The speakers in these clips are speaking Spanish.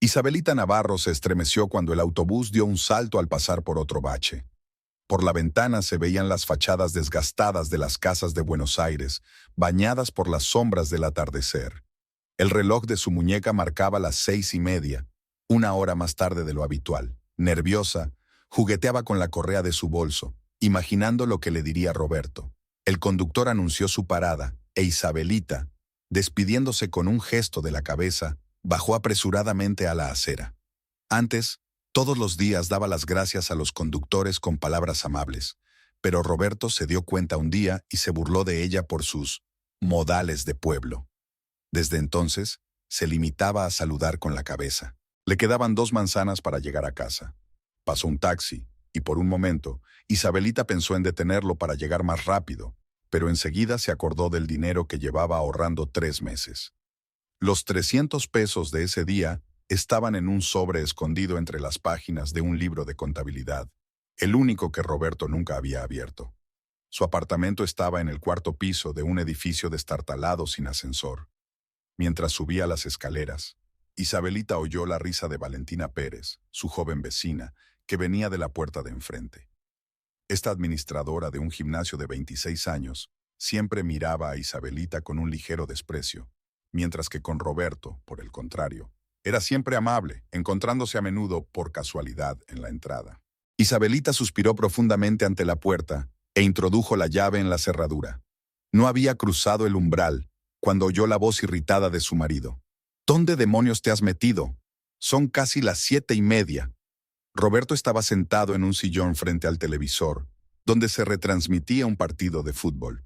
Isabelita Navarro se estremeció cuando el autobús dio un salto al pasar por otro bache. Por la ventana se veían las fachadas desgastadas de las casas de Buenos Aires, bañadas por las sombras del atardecer. El reloj de su muñeca marcaba las 6:30, una hora más tarde de lo habitual. Nerviosa, jugueteaba con la correa de su bolso, imaginando lo que le diría Roberto. El conductor anunció su parada, e Isabelita, despidiéndose con un gesto de la cabeza, bajó apresuradamente a la acera. Antes, todos los días daba las gracias a los conductores con palabras amables, pero Roberto se dio cuenta un día y se burló de ella por sus modales de pueblo. Desde entonces, se limitaba a saludar con la cabeza. Le quedaban 2 manzanas para llegar a casa. Pasó un taxi, y por un momento, Isabelita pensó en detenerlo para llegar más rápido, pero enseguida se acordó del dinero que llevaba ahorrando 3 meses. Los 300 pesos de ese día estaban en un sobre escondido entre las páginas de un libro de contabilidad, el único que Roberto nunca había abierto. Su apartamento estaba en el 4º piso de un edificio destartalado sin ascensor. Mientras subía las escaleras, Isabelita oyó la risa de Valentina Pérez, su joven vecina, que venía de la puerta de enfrente. Esta administradora de un gimnasio de 26 años siempre miraba a Isabelita con un ligero desprecio, mientras que con Roberto, por el contrario, era siempre amable, encontrándose a menudo por casualidad en la entrada. Isabelita suspiró profundamente ante la puerta e introdujo la llave en la cerradura. No había cruzado el umbral cuando oyó la voz irritada de su marido. ¿Dónde demonios te has metido? Son casi las 7:30. Roberto estaba sentado en un sillón frente al televisor, donde se retransmitía un partido de fútbol.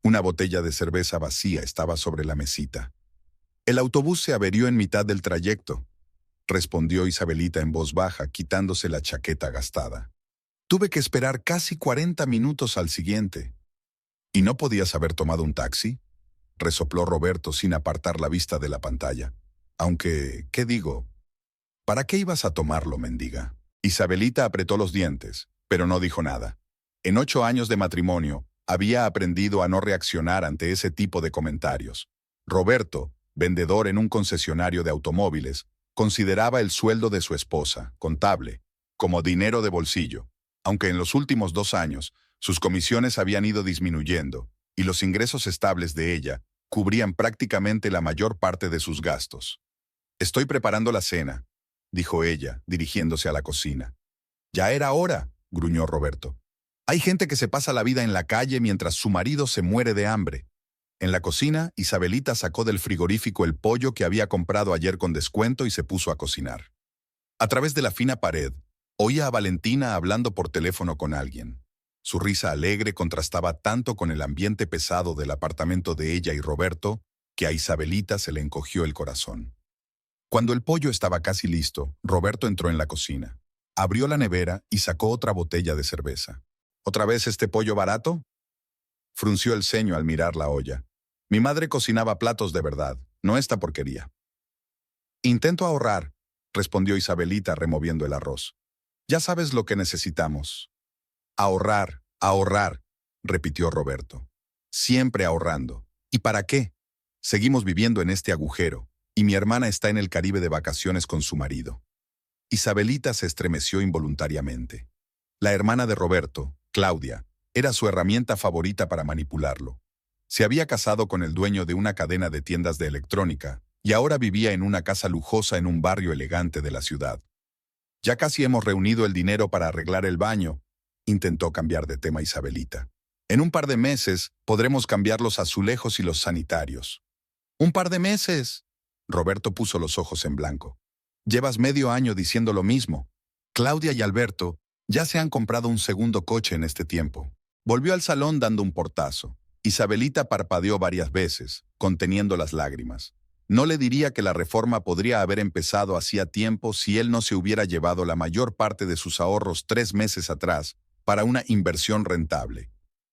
Una botella de cerveza vacía estaba sobre la mesita. El autobús se averió en mitad del trayecto, respondió Isabelita en voz baja, quitándose la chaqueta gastada. Tuve que esperar casi 40 minutos al siguiente. ¿Y no podías haber tomado un taxi?, resopló Roberto sin apartar la vista de la pantalla. Aunque, ¿qué digo? ¿Para qué ibas a tomarlo, mendiga? Isabelita apretó los dientes, pero no dijo nada. En 8 años de matrimonio, había aprendido a no reaccionar ante ese tipo de comentarios. Roberto, vendedor en un concesionario de automóviles, consideraba el sueldo de su esposa, contable, como dinero de bolsillo, aunque en los últimos 2 años sus comisiones habían ido disminuyendo y los ingresos estables de ella cubrían prácticamente la mayor parte de sus gastos. «Estoy preparando la cena», dijo ella, dirigiéndose a la cocina. «Ya era hora», gruñó Roberto. «Hay gente que se pasa la vida en la calle mientras su marido se muere de hambre». En la cocina, Isabelita sacó del frigorífico el pollo que había comprado ayer con descuento y se puso a cocinar. A través de la fina pared, oía a Valentina hablando por teléfono con alguien. Su risa alegre contrastaba tanto con el ambiente pesado del apartamento de ella y Roberto que a Isabelita se le encogió el corazón. Cuando el pollo estaba casi listo, Roberto entró en la cocina. Abrió la nevera y sacó otra botella de cerveza. ¿Otra vez este pollo barato?, frunció el ceño al mirar la olla. Mi madre cocinaba platos de verdad, no esta porquería. Intento ahorrar, respondió Isabelita removiendo el arroz. Ya sabes lo que necesitamos. Ahorrar, ahorrar, repitió Roberto. Siempre ahorrando. ¿Y para qué? Seguimos viviendo en este agujero, y mi hermana está en el Caribe de vacaciones con su marido. Isabelita se estremeció involuntariamente. La hermana de Roberto, Claudia, era su herramienta favorita para manipularlo. Se había casado con el dueño de una cadena de tiendas de electrónica y ahora vivía en una casa lujosa en un barrio elegante de la ciudad. Ya casi hemos reunido el dinero para arreglar el baño, intentó cambiar de tema Isabelita. En un par de meses podremos cambiar los azulejos y los sanitarios. ¿Un par de meses? Roberto puso los ojos en blanco. Llevas medio año diciendo lo mismo. Claudia y Alberto ya se han comprado un segundo coche en este tiempo. Volvió al salón dando un portazo. Isabelita parpadeó varias veces, conteniendo las lágrimas. No le diría que la reforma podría haber empezado hacía tiempo si él no se hubiera llevado la mayor parte de sus ahorros 3 meses atrás para una inversión rentable.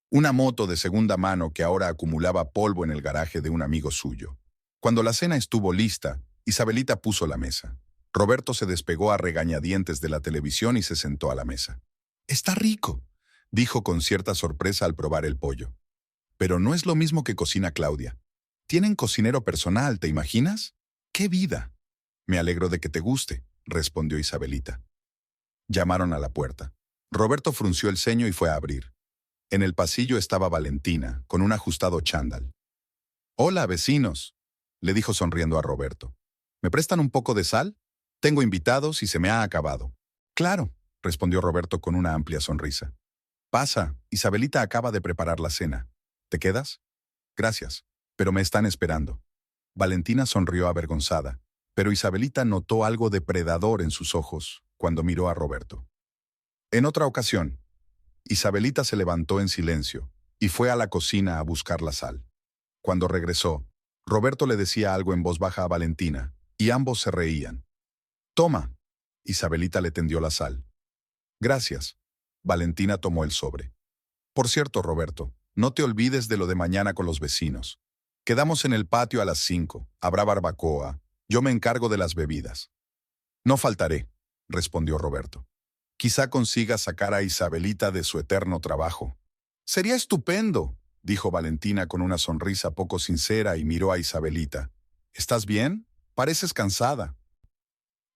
Una moto de segunda mano que ahora acumulaba polvo en el garaje de un amigo suyo. Cuando la cena estuvo lista, Isabelita puso la mesa. Roberto se despegó a regañadientes de la televisión y se sentó a la mesa. «Está rico», dijo con cierta sorpresa al probar el pollo. «Pero no es lo mismo que cocina Claudia. Tienen cocinero personal, ¿te imaginas? ¡Qué vida!». Me alegro de que te guste, respondió Isabelita. Llamaron a la puerta. Roberto frunció el ceño y fue a abrir. En el pasillo estaba Valentina, con un ajustado chándal. «Hola, vecinos», le dijo sonriendo a Roberto. «¿Me prestan un poco de sal? Tengo invitados y se me ha acabado». «Claro», respondió Roberto con una amplia sonrisa. «Pasa, Isabelita acaba de preparar la cena. ¿Te quedas?» «Gracias, pero me están esperando». Valentina sonrió avergonzada, pero Isabelita notó algo depredador en sus ojos cuando miró a Roberto. En otra ocasión, Isabelita se levantó en silencio y fue a la cocina a buscar la sal. Cuando regresó, Roberto le decía algo en voz baja a Valentina, y ambos se reían. «Toma». Isabelita le tendió la sal. «Gracias». Valentina tomó el sobre. «Por cierto, Roberto, no te olvides de lo de mañana con los vecinos. Quedamos en el patio a las 5, habrá barbacoa, yo me encargo de las bebidas». «No faltaré», respondió Roberto. «Quizá consiga sacar a Isabelita de su eterno trabajo». «Sería estupendo», dijo Valentina con una sonrisa poco sincera y miró a Isabelita. «¿Estás bien? Pareces cansada».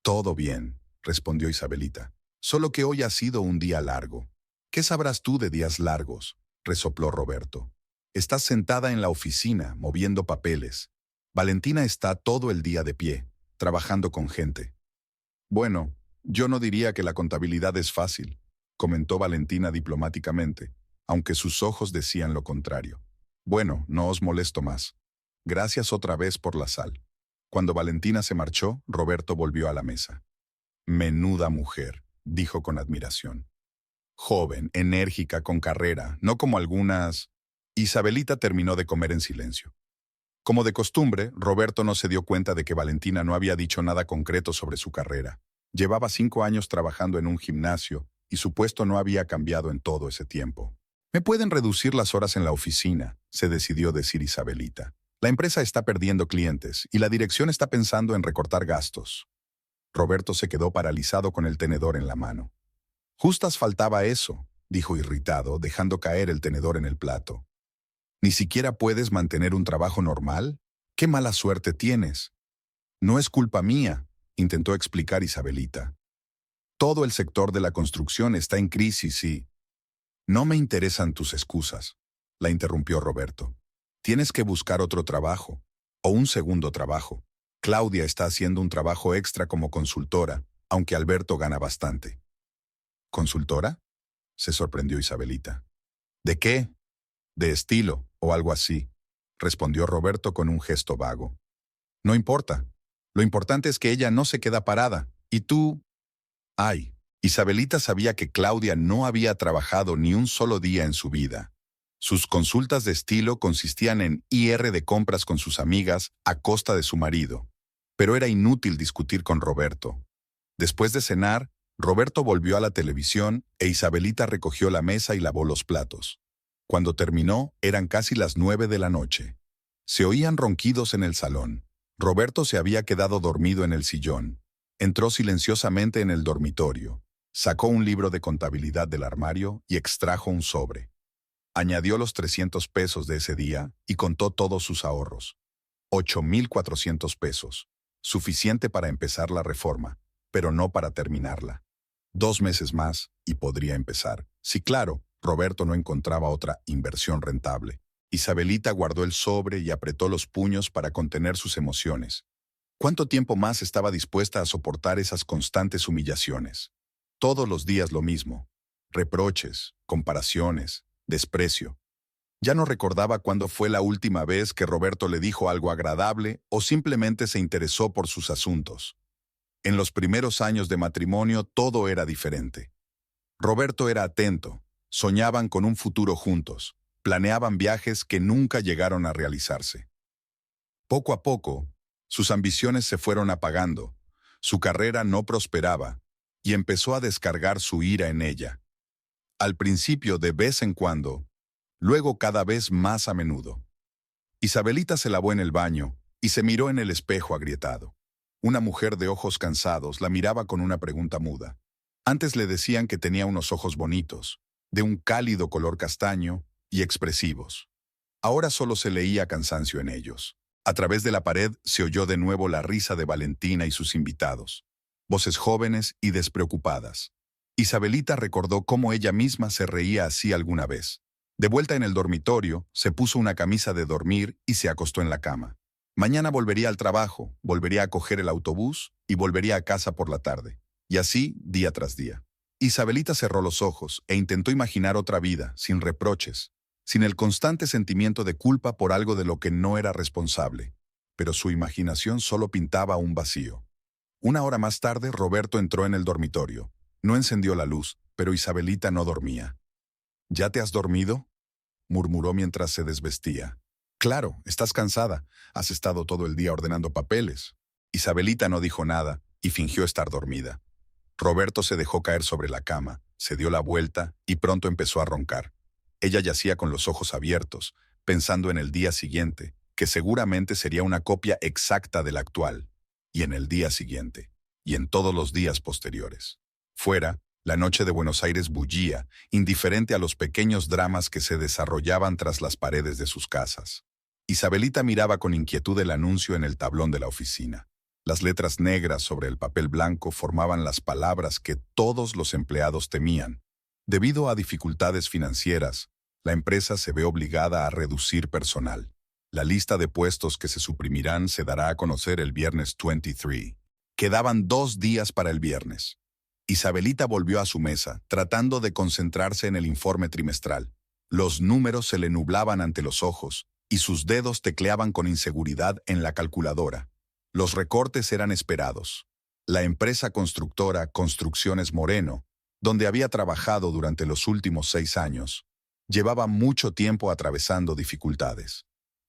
«Todo bien», respondió Isabelita. «Solo que hoy ha sido un día largo». «¿Qué sabrás tú de días largos?», resopló Roberto. «Estás sentada en la oficina, moviendo papeles. Valentina está todo el día de pie, trabajando con gente». «Bueno, yo no diría que la contabilidad es fácil», comentó Valentina diplomáticamente, aunque sus ojos decían lo contrario. «Bueno, no os molesto más. Gracias otra vez por la sal». Cuando Valentina se marchó, Roberto volvió a la mesa. «Menuda mujer», dijo con admiración. «Joven, enérgica, con carrera, no como algunas». Isabelita terminó de comer en silencio. Como de costumbre, Roberto no se dio cuenta de que Valentina no había dicho nada concreto sobre su carrera. Llevaba 5 años trabajando en un gimnasio y su puesto no había cambiado en todo ese tiempo. «Me pueden reducir las horas en la oficina», se decidió decir Isabelita. «La empresa está perdiendo clientes y la dirección está pensando en recortar gastos». Roberto se quedó paralizado con el tenedor en la mano. «Justas faltaba eso», dijo irritado, dejando caer el tenedor en el plato. «¿Ni siquiera puedes mantener un trabajo normal? ¡Qué mala suerte tienes!». «No es culpa mía», intentó explicar Isabelita. «Todo el sector de la construcción está en crisis y...». «No me interesan tus excusas», la interrumpió Roberto. «Tienes que buscar otro trabajo, o un segundo trabajo. Claudia está haciendo un trabajo extra como consultora, aunque Alberto gana bastante». «¿Consultora?», se sorprendió Isabelita. «¿De qué?». «De estilo, o algo así», respondió Roberto con un gesto vago. «No importa. Lo importante es que ella no se queda parada, y tú...». Ay, Isabelita sabía que Claudia no había trabajado ni un solo día en su vida. Sus consultas de estilo consistían en ir de compras con sus amigas a costa de su marido. Pero era inútil discutir con Roberto. Después de cenar, Roberto volvió a la televisión e Isabelita recogió la mesa y lavó los platos. Cuando terminó, eran casi las 9 de la noche. Se oían ronquidos en el salón. Roberto se había quedado dormido en el sillón. Entró silenciosamente en el dormitorio. Sacó un libro de contabilidad del armario y extrajo un sobre. Añadió los 300 pesos de ese día y contó todos sus ahorros. 8,400 pesos. Suficiente para empezar la reforma, pero no para terminarla. 2 meses más y podría empezar. Sí, claro, Roberto no encontraba otra inversión rentable. Isabelita guardó el sobre y apretó los puños para contener sus emociones. ¿Cuánto tiempo más estaba dispuesta a soportar esas constantes humillaciones? Todos los días lo mismo. Reproches, comparaciones, desprecio. Ya no recordaba cuándo fue la última vez que Roberto le dijo algo agradable o simplemente se interesó por sus asuntos. En los primeros años de matrimonio todo era diferente. Roberto era atento, soñaban con un futuro juntos, planeaban viajes que nunca llegaron a realizarse. Poco a poco, sus ambiciones se fueron apagando, su carrera no prosperaba y empezó a descargar su ira en ella. Al principio de vez en cuando, luego cada vez más a menudo. Isabelita se lavó en el baño y se miró en el espejo agrietado. Una mujer de ojos cansados la miraba con una pregunta muda. Antes le decían que tenía unos ojos bonitos, de un cálido color castaño y expresivos. Ahora solo se leía cansancio en ellos. A través de la pared se oyó de nuevo la risa de Valentina y sus invitados. Voces jóvenes y despreocupadas. Isabelita recordó cómo ella misma se reía así alguna vez. De vuelta en el dormitorio, se puso una camisa de dormir y se acostó en la cama. Mañana volvería al trabajo, volvería a coger el autobús y volvería a casa por la tarde. Y así, día tras día. Isabelita cerró los ojos e intentó imaginar otra vida, sin reproches, sin el constante sentimiento de culpa por algo de lo que no era responsable. Pero su imaginación solo pintaba un vacío. Una hora más tarde, Roberto entró en el dormitorio. No encendió la luz, pero Isabelita no dormía. ¿Ya te has dormido?, murmuró mientras se desvestía. Claro, estás cansada. Has estado todo el día ordenando papeles. Isabelita no dijo nada y fingió estar dormida. Roberto se dejó caer sobre la cama, se dio la vuelta y pronto empezó a roncar. Ella yacía con los ojos abiertos, pensando en el día siguiente, que seguramente sería una copia exacta del actual, y en el día siguiente, y en todos los días posteriores. Fuera, la noche de Buenos Aires bullía, indiferente a los pequeños dramas que se desarrollaban tras las paredes de sus casas. Isabelita miraba con inquietud el anuncio en el tablón de la oficina. Las letras negras sobre el papel blanco formaban las palabras que todos los empleados temían. Debido a dificultades financieras, la empresa se ve obligada a reducir personal. La lista de puestos que se suprimirán se dará a conocer el viernes 23. Quedaban 2 días para el viernes. Isabelita volvió a su mesa, tratando de concentrarse en el informe trimestral. Los números se le nublaban ante los ojos, y sus dedos tecleaban con inseguridad en la calculadora. Los recortes eran esperados. La empresa constructora Construcciones Moreno, donde había trabajado durante los últimos 6 años, llevaba mucho tiempo atravesando dificultades.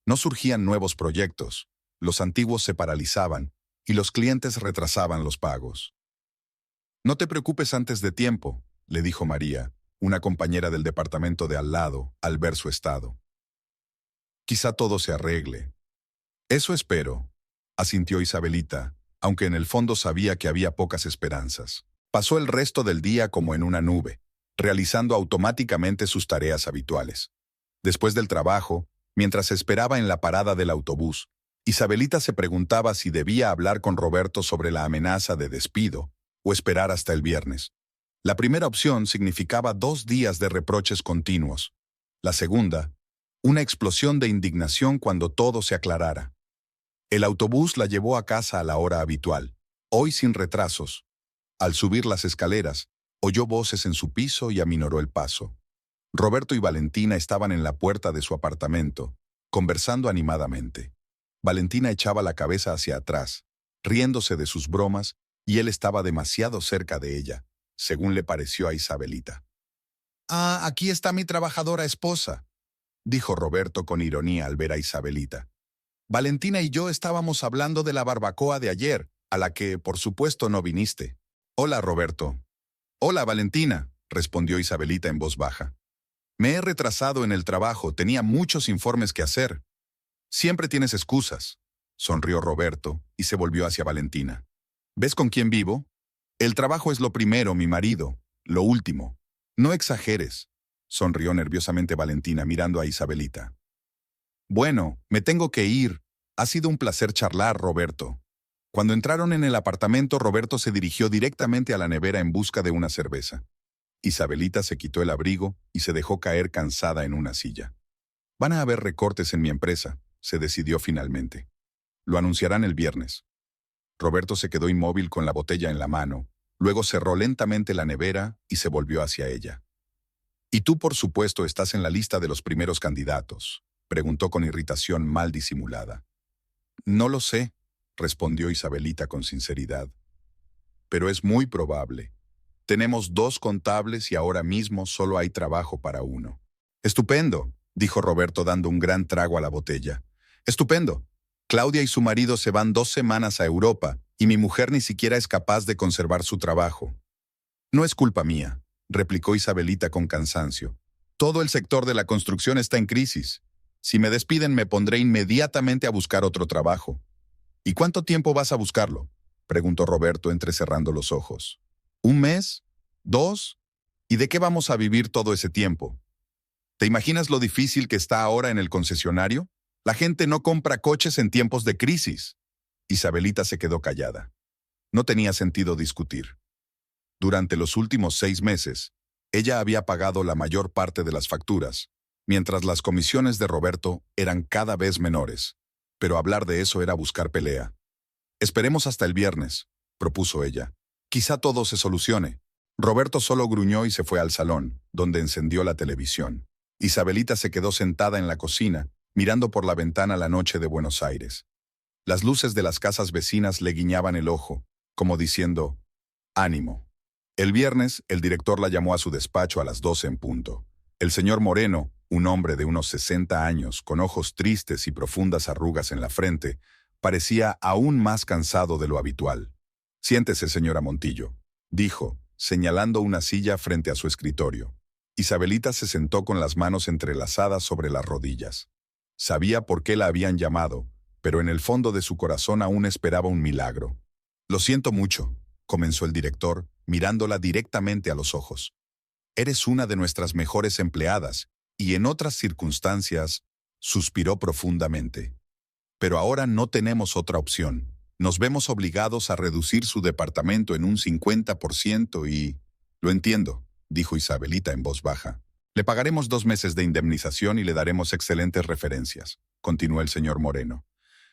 No surgían nuevos proyectos, los antiguos se paralizaban y los clientes retrasaban los pagos. «No te preocupes antes de tiempo», le dijo María, una compañera del departamento de al lado, al ver su estado. «Quizá todo se arregle». «Eso espero», asintió Isabelita, aunque en el fondo sabía que había pocas esperanzas. Pasó el resto del día como en una nube, realizando automáticamente sus tareas habituales. Después del trabajo, mientras esperaba en la parada del autobús, Isabelita se preguntaba si debía hablar con Roberto sobre la amenaza de despido o esperar hasta el viernes. La primera opción significaba 2 días de reproches continuos. La segunda, una explosión de indignación cuando todo se aclarara. El autobús la llevó a casa a la hora habitual, hoy sin retrasos. Al subir las escaleras, oyó voces en su piso y aminoró el paso. Roberto y Valentina estaban en la puerta de su apartamento, conversando animadamente. Valentina echaba la cabeza hacia atrás, riéndose de sus bromas, y él estaba demasiado cerca de ella, según le pareció a Isabelita. «Ah, aquí está mi trabajadora esposa», dijo Roberto con ironía al ver a Isabelita. «Valentina y yo estábamos hablando de la barbacoa de ayer, a la que, por supuesto, no viniste». «Hola, Roberto». «Hola, Valentina», respondió Isabelita en voz baja. «Me he retrasado en el trabajo, tenía muchos informes que hacer». «Siempre tienes excusas», sonrió Roberto y se volvió hacia Valentina. «¿Ves con quién vivo? El trabajo es lo primero, mi marido, lo último. No exageres», sonrió nerviosamente Valentina mirando a Isabelita. «Bueno, me tengo que ir. Ha sido un placer charlar, Roberto». Cuando entraron en el apartamento, Roberto se dirigió directamente a la nevera en busca de una cerveza. Isabelita se quitó el abrigo y se dejó caer cansada en una silla. «Van a haber recortes en mi empresa», se decidió finalmente. «Lo anunciarán el viernes». Roberto se quedó inmóvil con la botella en la mano, luego cerró lentamente la nevera y se volvió hacia ella. «¿Y tú, por supuesto, estás en la lista de los primeros candidatos?», preguntó con irritación mal disimulada. «No lo sé», respondió Isabelita con sinceridad. «Pero es muy probable. Tenemos 2 contables y ahora mismo solo hay trabajo para uno». «Estupendo», dijo Roberto dando un gran trago a la botella. «Estupendo. Claudia y su marido se van 2 semanas a Europa y mi mujer ni siquiera es capaz de conservar su trabajo». «No es culpa mía», replicó Isabelita con cansancio. «Todo el sector de la construcción está en crisis. Si me despiden me pondré inmediatamente a buscar otro trabajo». «¿Y cuánto tiempo vas a buscarlo?», preguntó Roberto entrecerrando los ojos. «¿1 mes? ¿2? ¿Y de qué vamos a vivir todo ese tiempo? ¿Te imaginas lo difícil que está ahora en el concesionario? La gente no compra coches en tiempos de crisis. Isabelita se quedó callada. No tenía sentido discutir. Durante los últimos 6 meses, ella había pagado la mayor parte de las facturas, mientras las comisiones de Roberto eran cada vez menores. Pero hablar de eso era buscar pelea. Esperemos hasta el viernes, propuso ella. Quizá todo se solucione. Roberto solo gruñó y se fue al salón, donde encendió la televisión. Isabelita se quedó sentada en la cocina, mirando por la ventana la noche de Buenos Aires. Las luces de las casas vecinas le guiñaban el ojo, como diciendo, ánimo. El viernes, el director la llamó a su despacho a las 12 en punto. El señor Moreno, un hombre de unos 60 años, con ojos tristes y profundas arrugas en la frente, parecía aún más cansado de lo habitual. Siéntese, señora Montillo, dijo, señalando una silla frente a su escritorio. Isabelita se sentó con las manos entrelazadas sobre las rodillas. Sabía por qué la habían llamado, pero en el fondo de su corazón aún esperaba un milagro. Lo siento mucho, comenzó el director, mirándola directamente a los ojos. Eres una de nuestras mejores empleadas, y en otras circunstancias, suspiró profundamente. Pero ahora no tenemos otra opción. Nos vemos obligados a reducir su departamento en un 50% y... Lo entiendo, dijo Isabelita en voz baja. Le pagaremos 2 meses de indemnización y le daremos excelentes referencias, continuó el señor Moreno.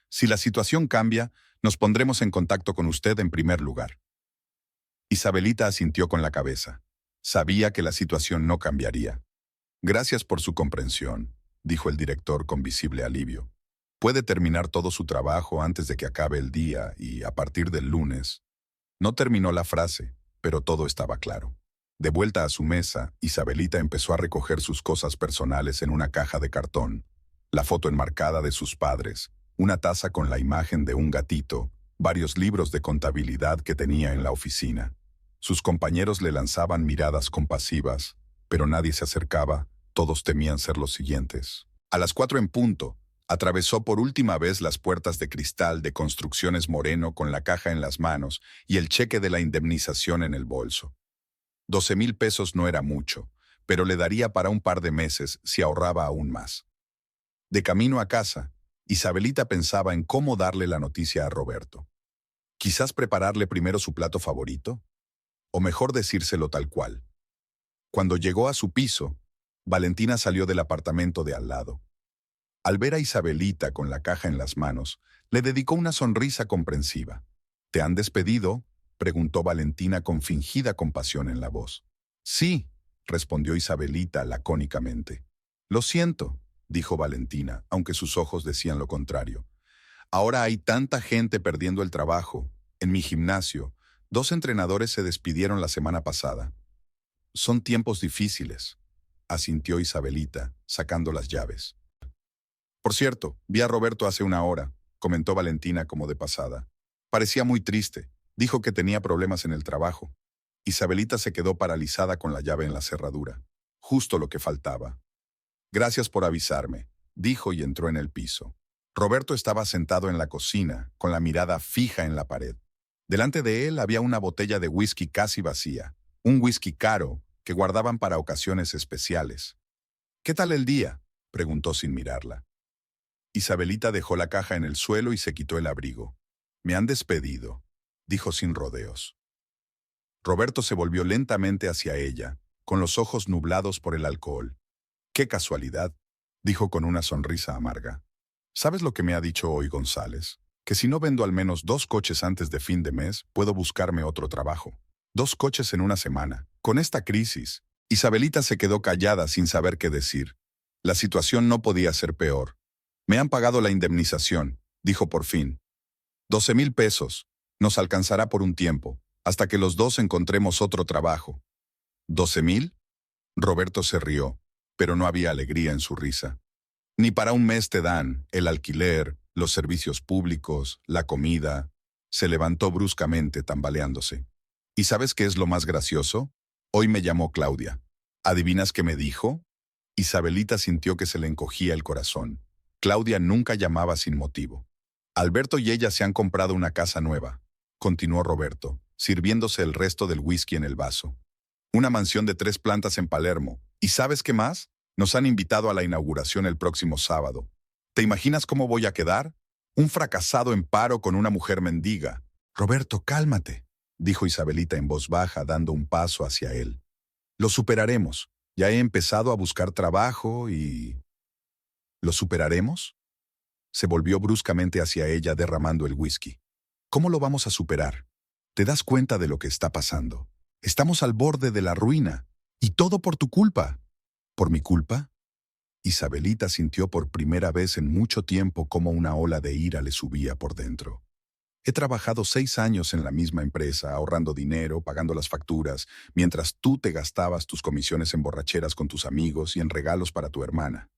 Si la situación cambia, nos pondremos en contacto con usted en primer lugar. Isabelita asintió con la cabeza. Sabía que la situación no cambiaría. Gracias por su comprensión, dijo el director con visible alivio. Puede terminar todo su trabajo antes de que acabe el día y, a partir del lunes... No terminó la frase, pero todo estaba claro. De vuelta a su mesa, Isabelita empezó a recoger sus cosas personales en una caja de cartón. La foto enmarcada de sus padres, una taza con la imagen de un gatito, varios libros de contabilidad que tenía en la oficina. Sus compañeros le lanzaban miradas compasivas, pero nadie se acercaba, todos temían ser los siguientes. A las 4 en punto, atravesó por última vez las puertas de cristal de Construcciones Moreno con la caja en las manos y el cheque de la indemnización en el bolso. 12,000 pesos no era mucho, pero le daría para un par de meses si ahorraba aún más. De camino a casa, Isabelita pensaba en cómo darle la noticia a Roberto. Quizás prepararle primero su plato favorito, o mejor decírselo tal cual. Cuando llegó a su piso, Valentina salió del apartamento de al lado. Al ver a Isabelita con la caja en las manos, le dedicó una sonrisa comprensiva. ¿Te han despedido?, preguntó Valentina con fingida compasión en la voz. Sí, respondió Isabelita lacónicamente. Lo siento, dijo Valentina, aunque sus ojos decían lo contrario. Ahora hay tanta gente perdiendo el trabajo. En mi gimnasio, 2 entrenadores se despidieron la semana pasada. Son tiempos difíciles, asintió Isabelita, sacando las llaves. Por cierto, vi a Roberto hace 1 hora, comentó Valentina como de pasada. Parecía muy triste, dijo que tenía problemas en el trabajo. Isabelita se quedó paralizada con la llave en la cerradura. Justo lo que faltaba. Gracias por avisarme, dijo y entró en el piso. Roberto estaba sentado en la cocina, con la mirada fija en la pared. Delante de él había una botella de whisky casi vacía, un whisky caro que guardaban para ocasiones especiales. ¿Qué tal el día?, preguntó sin mirarla. Isabelita dejó la caja en el suelo y se quitó el abrigo. Me han despedido, dijo sin rodeos. Roberto se volvió lentamente hacia ella, con los ojos nublados por el alcohol. ¡Qué casualidad!, dijo con una sonrisa amarga. ¿Sabes lo que me ha dicho hoy González? Que si no vendo al menos 2 coches antes de fin de mes, puedo buscarme otro trabajo. 2 coches en una semana. Con esta crisis, Isabelita se quedó callada sin saber qué decir. La situación no podía ser peor. Me han pagado la indemnización, dijo por fin. 12,000 pesos. Nos alcanzará por un tiempo, hasta que los 2 encontremos otro trabajo. ¿12,000? Roberto se rió, pero no había alegría en su risa. Ni para un mes te dan el alquiler, los servicios públicos, la comida. Se levantó bruscamente, tambaleándose. ¿Y sabes qué es lo más gracioso? Hoy me llamó Claudia. ¿Adivinas qué me dijo? Isabelita sintió que se le encogía el corazón. Claudia nunca llamaba sin motivo. Alberto y ella se han comprado una casa nueva, continuó Roberto, sirviéndose el resto del whisky en el vaso. Una mansión de 3 plantas en Palermo. ¿Y sabes qué más? Nos han invitado a la inauguración el próximo sábado. ¿Te imaginas cómo voy a quedar? Un fracasado en paro con una mujer mendiga. Roberto, cálmate, dijo Isabelita en voz baja, dando un paso hacia él. Lo superaremos. Ya he empezado a buscar trabajo y... ¿Lo superaremos? Se volvió bruscamente hacia ella, derramando el whisky. ¿Cómo lo vamos a superar? ¿Te das cuenta de lo que está pasando? Estamos al borde de la ruina. Y todo por tu culpa. ¿Por mi culpa? Isabelita sintió por primera vez en mucho tiempo cómo una ola de ira le subía por dentro. He trabajado 6 años en la misma empresa, ahorrando dinero, pagando las facturas, mientras tú te gastabas tus comisiones en borracheras con tus amigos y en regalos para tu hermana.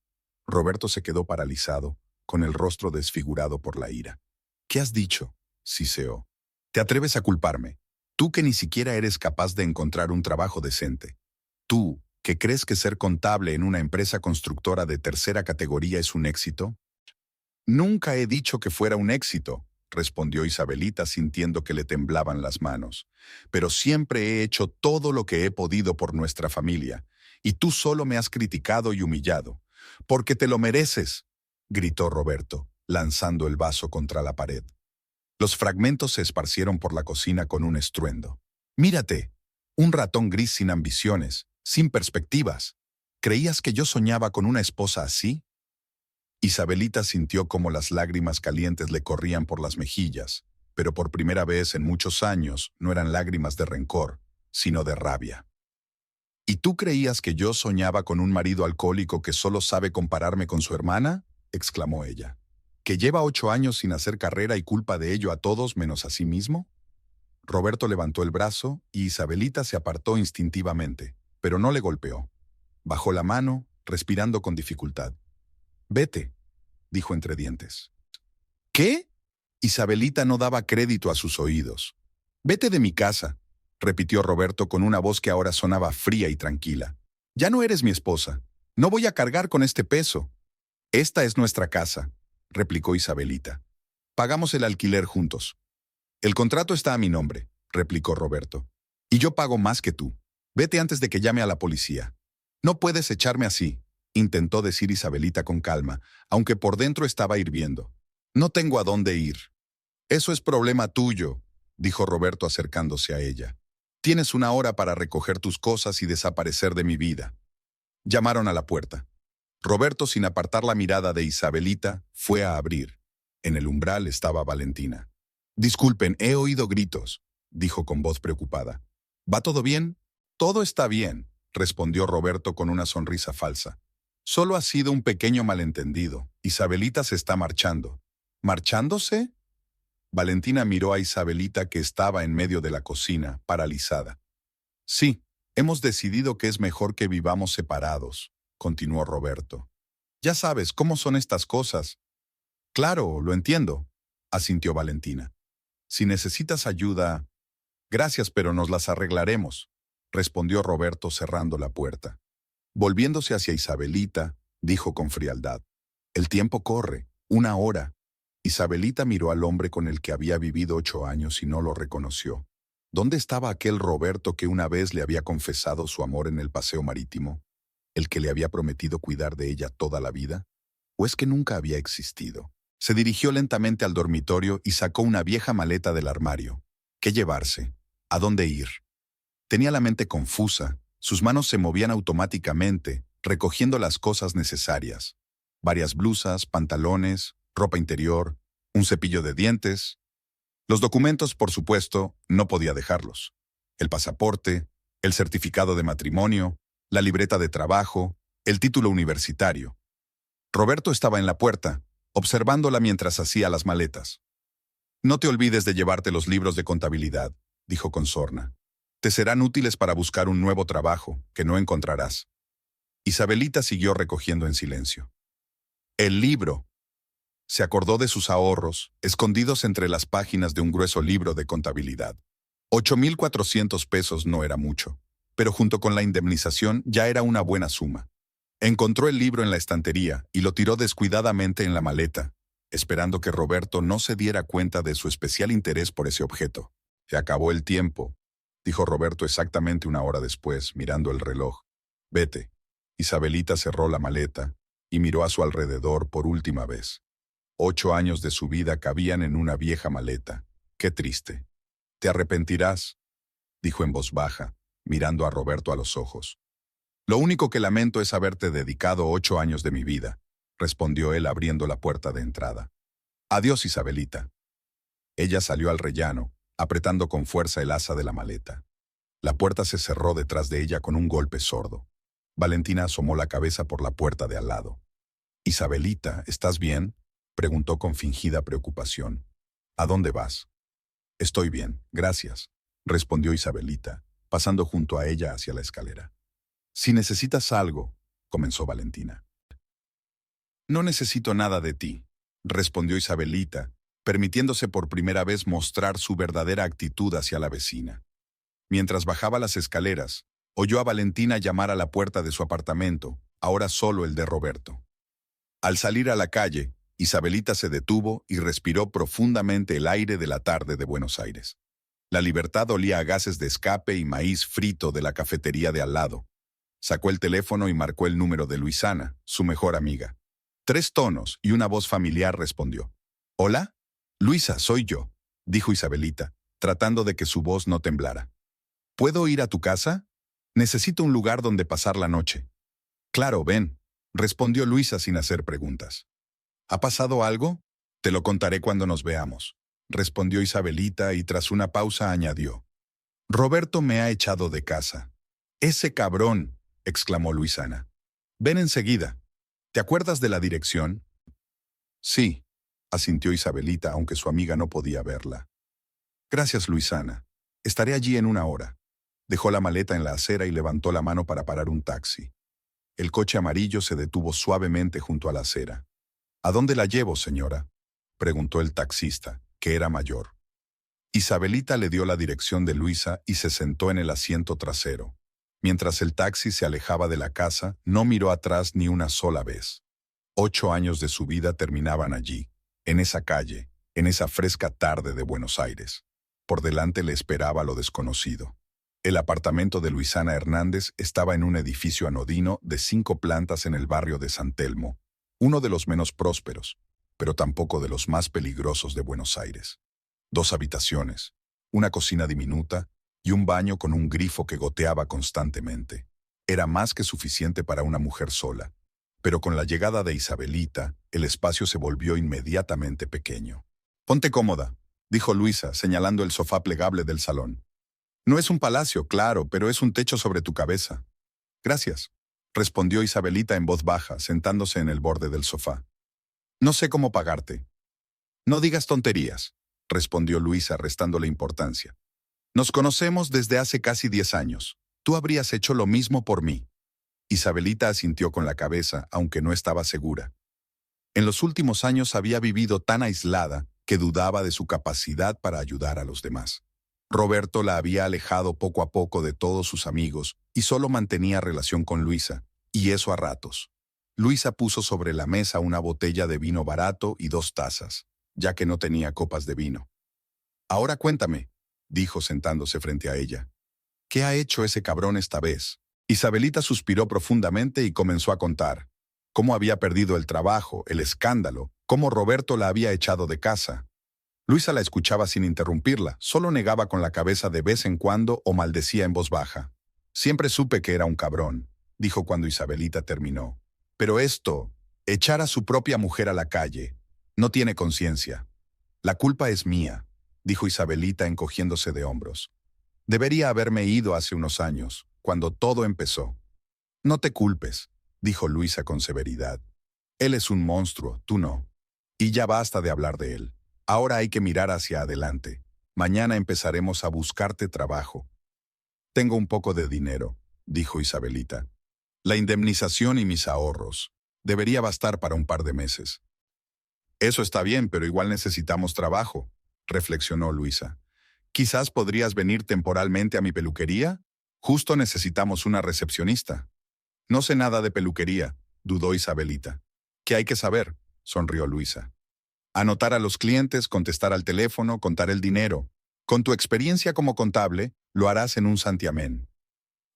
Roberto se quedó paralizado, con el rostro desfigurado por la ira. ¿Qué has dicho? Siseó. ¿Te atreves a culparme? Tú que ni siquiera eres capaz de encontrar un trabajo decente. Tú, que crees que ser contable en una empresa constructora de tercera categoría es un éxito. Nunca he dicho que fuera un éxito, respondió Isabelita sintiendo que le temblaban las manos. Pero siempre he hecho todo lo que he podido por nuestra familia, y tú solo me has criticado y humillado. Porque te lo mereces, gritó Roberto, lanzando el vaso contra la pared. Los fragmentos se esparcieron por la cocina con un estruendo. Mírate, un ratón gris sin ambiciones, sin perspectivas. ¿Creías que yo soñaba con una esposa así? Isabelita sintió como las lágrimas calientes le corrían por las mejillas, pero por primera vez en muchos años no eran lágrimas de rencor, sino de rabia. ¿Y tú creías que yo soñaba con un marido alcohólico que solo sabe compararme con su hermana? Exclamó ella. ¿Que lleva 8 años sin hacer carrera y culpa de ello a todos menos a sí mismo? Roberto levantó el brazo y Isabelita se apartó instintivamente, pero no le golpeó. Bajó la mano, respirando con dificultad. Vete, dijo entre dientes. ¿Qué? Isabelita no daba crédito a sus oídos. Vete de mi casa, repitió Roberto con una voz que ahora sonaba fría y tranquila. Ya no eres mi esposa. No voy a cargar con este peso. Esta es nuestra casa, replicó Isabelita. Pagamos el alquiler juntos. El contrato está a mi nombre, replicó Roberto. Y yo pago más que tú. Vete antes de que llame a la policía. No puedes echarme así, intentó decir Isabelita con calma, aunque por dentro estaba hirviendo. No tengo a dónde ir. Eso es problema tuyo, dijo Roberto acercándose a ella. Tienes 1 hora para recoger tus cosas y desaparecer de mi vida. Llamaron a la puerta. Roberto, sin apartar la mirada de Isabelita, fue a abrir. En el umbral estaba Valentina. Disculpen, he oído gritos, dijo con voz preocupada. ¿Va todo bien? Todo está bien, respondió Roberto con una sonrisa falsa. Solo ha sido un pequeño malentendido. Isabelita se está marchando. ¿Marchándose? Valentina miró a Isabelita que estaba en medio de la cocina, paralizada. Sí, hemos decidido que es mejor que vivamos separados, continuó Roberto. Ya sabes cómo son estas cosas. Claro, lo entiendo, asintió Valentina. Si necesitas ayuda... Gracias, pero nos las arreglaremos, respondió Roberto cerrando la puerta. Volviéndose hacia Isabelita, dijo con frialdad. El tiempo corre, 1 hora. Isabelita miró al hombre con el que había vivido 8 años y no lo reconoció. ¿Dónde estaba aquel Roberto que una vez le había confesado su amor en el paseo marítimo? ¿El que le había prometido cuidar de ella toda la vida? ¿O es que nunca había existido? Se dirigió lentamente al dormitorio y sacó una vieja maleta del armario. ¿Qué llevarse? ¿A dónde ir? Tenía la mente confusa, sus manos se movían automáticamente, recogiendo las cosas necesarias. Varias blusas, pantalones, ropa interior, un cepillo de dientes. Los documentos, por supuesto, no podía dejarlos. El pasaporte, el certificado de matrimonio, la libreta de trabajo, el título universitario. Roberto estaba en la puerta, observándola mientras hacía las maletas. No te olvides de llevarte los libros de contabilidad, dijo con sorna. Te serán útiles para buscar un nuevo trabajo, que no encontrarás. Isabelita siguió recogiendo en silencio. El libro. Se acordó de sus ahorros, escondidos entre las páginas de un grueso libro de contabilidad. 8,400 pesos no era mucho, pero junto con la indemnización ya era una buena suma. Encontró el libro en la estantería y lo tiró descuidadamente en la maleta, esperando que Roberto no se diera cuenta de su especial interés por ese objeto. Se acabó el tiempo, dijo Roberto exactamente 1 hora después, mirando el reloj. Vete. Isabelita cerró la maleta y miró a su alrededor por última vez. 8 años de su vida cabían en una vieja maleta. Qué triste. «Te arrepentirás», dijo en voz baja, mirando a Roberto a los ojos. «Lo único que lamento es haberte dedicado 8 años de mi vida», respondió él abriendo la puerta de entrada. «Adiós, Isabelita». Ella salió al rellano, apretando con fuerza el asa de la maleta. La puerta se cerró detrás de ella con un golpe sordo. Valentina asomó la cabeza por la puerta de al lado. «Isabelita, ¿estás bien?», preguntó con fingida preocupación. «¿A dónde vas?». «Estoy bien, gracias», respondió Isabelita, pasando junto a ella hacia la escalera. «Si necesitas algo», comenzó Valentina. «No necesito nada de ti», respondió Isabelita, permitiéndose por primera vez mostrar su verdadera actitud hacia la vecina. Mientras bajaba las escaleras, oyó a Valentina llamar a la puerta de su apartamento, ahora solo el de Roberto. Al salir a la calle, Isabelita se detuvo y respiró profundamente el aire de la tarde de Buenos Aires. La Libertad olía a gases de escape y maíz frito de la cafetería de al lado. Sacó el teléfono y marcó el número de Luisana, su mejor amiga. 3 tonos y una voz familiar respondió. «¿Hola? Luisa, soy yo», dijo Isabelita, tratando de que su voz no temblara. «¿Puedo ir a tu casa? Necesito un lugar donde pasar la noche». «Claro, ven», respondió Luisa sin hacer preguntas. «¿Ha pasado algo? Te lo contaré cuando nos veamos», respondió Isabelita y tras una pausa añadió. «Roberto me ha echado de casa». «Ese cabrón», exclamó Luisana. «Ven enseguida. ¿Te acuerdas de la dirección?» «Sí», asintió Isabelita, aunque su amiga no podía verla. «Gracias, Luisana. Estaré allí en 1 hora». Dejó la maleta en la acera y levantó la mano para parar un taxi. El coche amarillo se detuvo suavemente junto a la acera. «¿A dónde la llevo, señora?», preguntó el taxista, que era mayor. Isabelita le dio la dirección de Luisa y se sentó en el asiento trasero. Mientras el taxi se alejaba de la casa, no miró atrás ni una sola vez. 8 años de su vida terminaban allí, en esa calle, en esa fresca tarde de Buenos Aires. Por delante le esperaba lo desconocido. El apartamento de Luisana Hernández estaba en un edificio anodino de 5 plantas en el barrio de San Telmo, uno de los menos prósperos, pero tampoco de los más peligrosos de Buenos Aires. 2 habitaciones, una cocina diminuta y un baño con un grifo que goteaba constantemente. Era más que suficiente para una mujer sola, pero con la llegada de Isabelita, el espacio se volvió inmediatamente pequeño. «Ponte cómoda», dijo Luisa, señalando el sofá plegable del salón. «No es un palacio, claro, pero es un techo sobre tu cabeza». «Gracias», respondió Isabelita en voz baja, sentándose en el borde del sofá. «No sé cómo pagarte». «No digas tonterías», respondió Luisa restándole importancia. «Nos conocemos desde hace casi 10 años. Tú habrías hecho lo mismo por mí». Isabelita asintió con la cabeza, aunque no estaba segura. En los últimos años había vivido tan aislada que dudaba de su capacidad para ayudar a los demás. Roberto la había alejado poco a poco de todos sus amigos y solo mantenía relación con Luisa, y eso a ratos. Luisa puso sobre la mesa una botella de vino barato y 2 tazas, ya que no tenía copas de vino. «Ahora cuéntame», dijo sentándose frente a ella. «¿Qué ha hecho ese cabrón esta vez?». Isabelita suspiró profundamente y comenzó a contar. Cómo había perdido el trabajo, el escándalo, cómo Roberto la había echado de casa. Luisa la escuchaba sin interrumpirla, solo negaba con la cabeza de vez en cuando o maldecía en voz baja. «Siempre supe que era un cabrón», dijo cuando Isabelita terminó. «Pero esto, echar a su propia mujer a la calle, no tiene conciencia». «La culpa es mía», dijo Isabelita encogiéndose de hombros. «Debería haberme ido hace unos años, cuando todo empezó». «No te culpes», dijo Luisa con severidad. «Él es un monstruo, tú no. Y ya basta de hablar de él. Ahora hay que mirar hacia adelante. Mañana empezaremos a buscarte trabajo». «Tengo un poco de dinero», dijo Isabelita. «La indemnización y mis ahorros. Debería bastar para un par de meses». «Eso está bien, pero igual necesitamos trabajo», reflexionó Luisa. «Quizás podrías venir temporalmente a mi peluquería. Justo necesitamos una recepcionista». «No sé nada de peluquería», dudó Isabelita. «¿Qué hay que saber?», sonrió Luisa. «Anotar a los clientes, contestar al teléfono, contar el dinero. Con tu experiencia como contable, lo harás en un santiamén».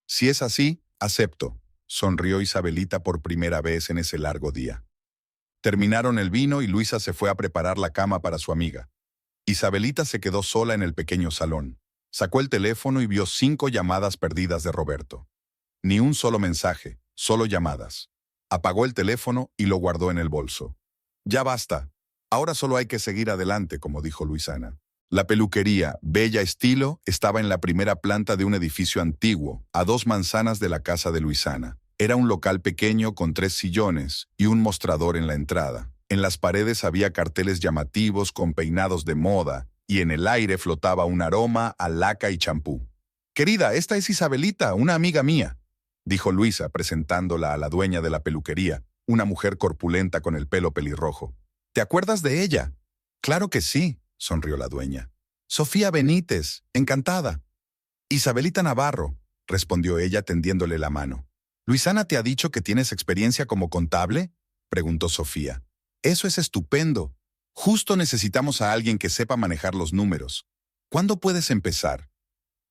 «Si es así, acepto», sonrió Isabelita por primera vez en ese largo día. Terminaron el vino y Luisa se fue a preparar la cama para su amiga. Isabelita se quedó sola en el pequeño salón. Sacó el teléfono y vio 5 llamadas perdidas de Roberto. Ni un solo mensaje, solo llamadas. Apagó el teléfono y lo guardó en el bolso. Ya basta. Ahora solo hay que seguir adelante, como dijo Luisana. La peluquería, Bella Estilo, estaba en la primera planta de un edificio antiguo, a 2 manzanas de la casa de Luisana. Era un local pequeño con 3 sillones y un mostrador en la entrada. En las paredes había carteles llamativos con peinados de moda y en el aire flotaba un aroma a laca y champú. «Querida, esta es Isabelita, una amiga mía», dijo Luisa presentándola a la dueña de la peluquería, una mujer corpulenta con el pelo pelirrojo. «¿Te acuerdas de ella?» «Claro que sí», sonrió la dueña. «Sofía Benítez, encantada». «Isabelita Navarro», respondió ella tendiéndole la mano. «¿Luisana te ha dicho que tienes experiencia como contable?», preguntó Sofía. «Eso es estupendo. Justo necesitamos a alguien que sepa manejar los números. ¿Cuándo puedes empezar?»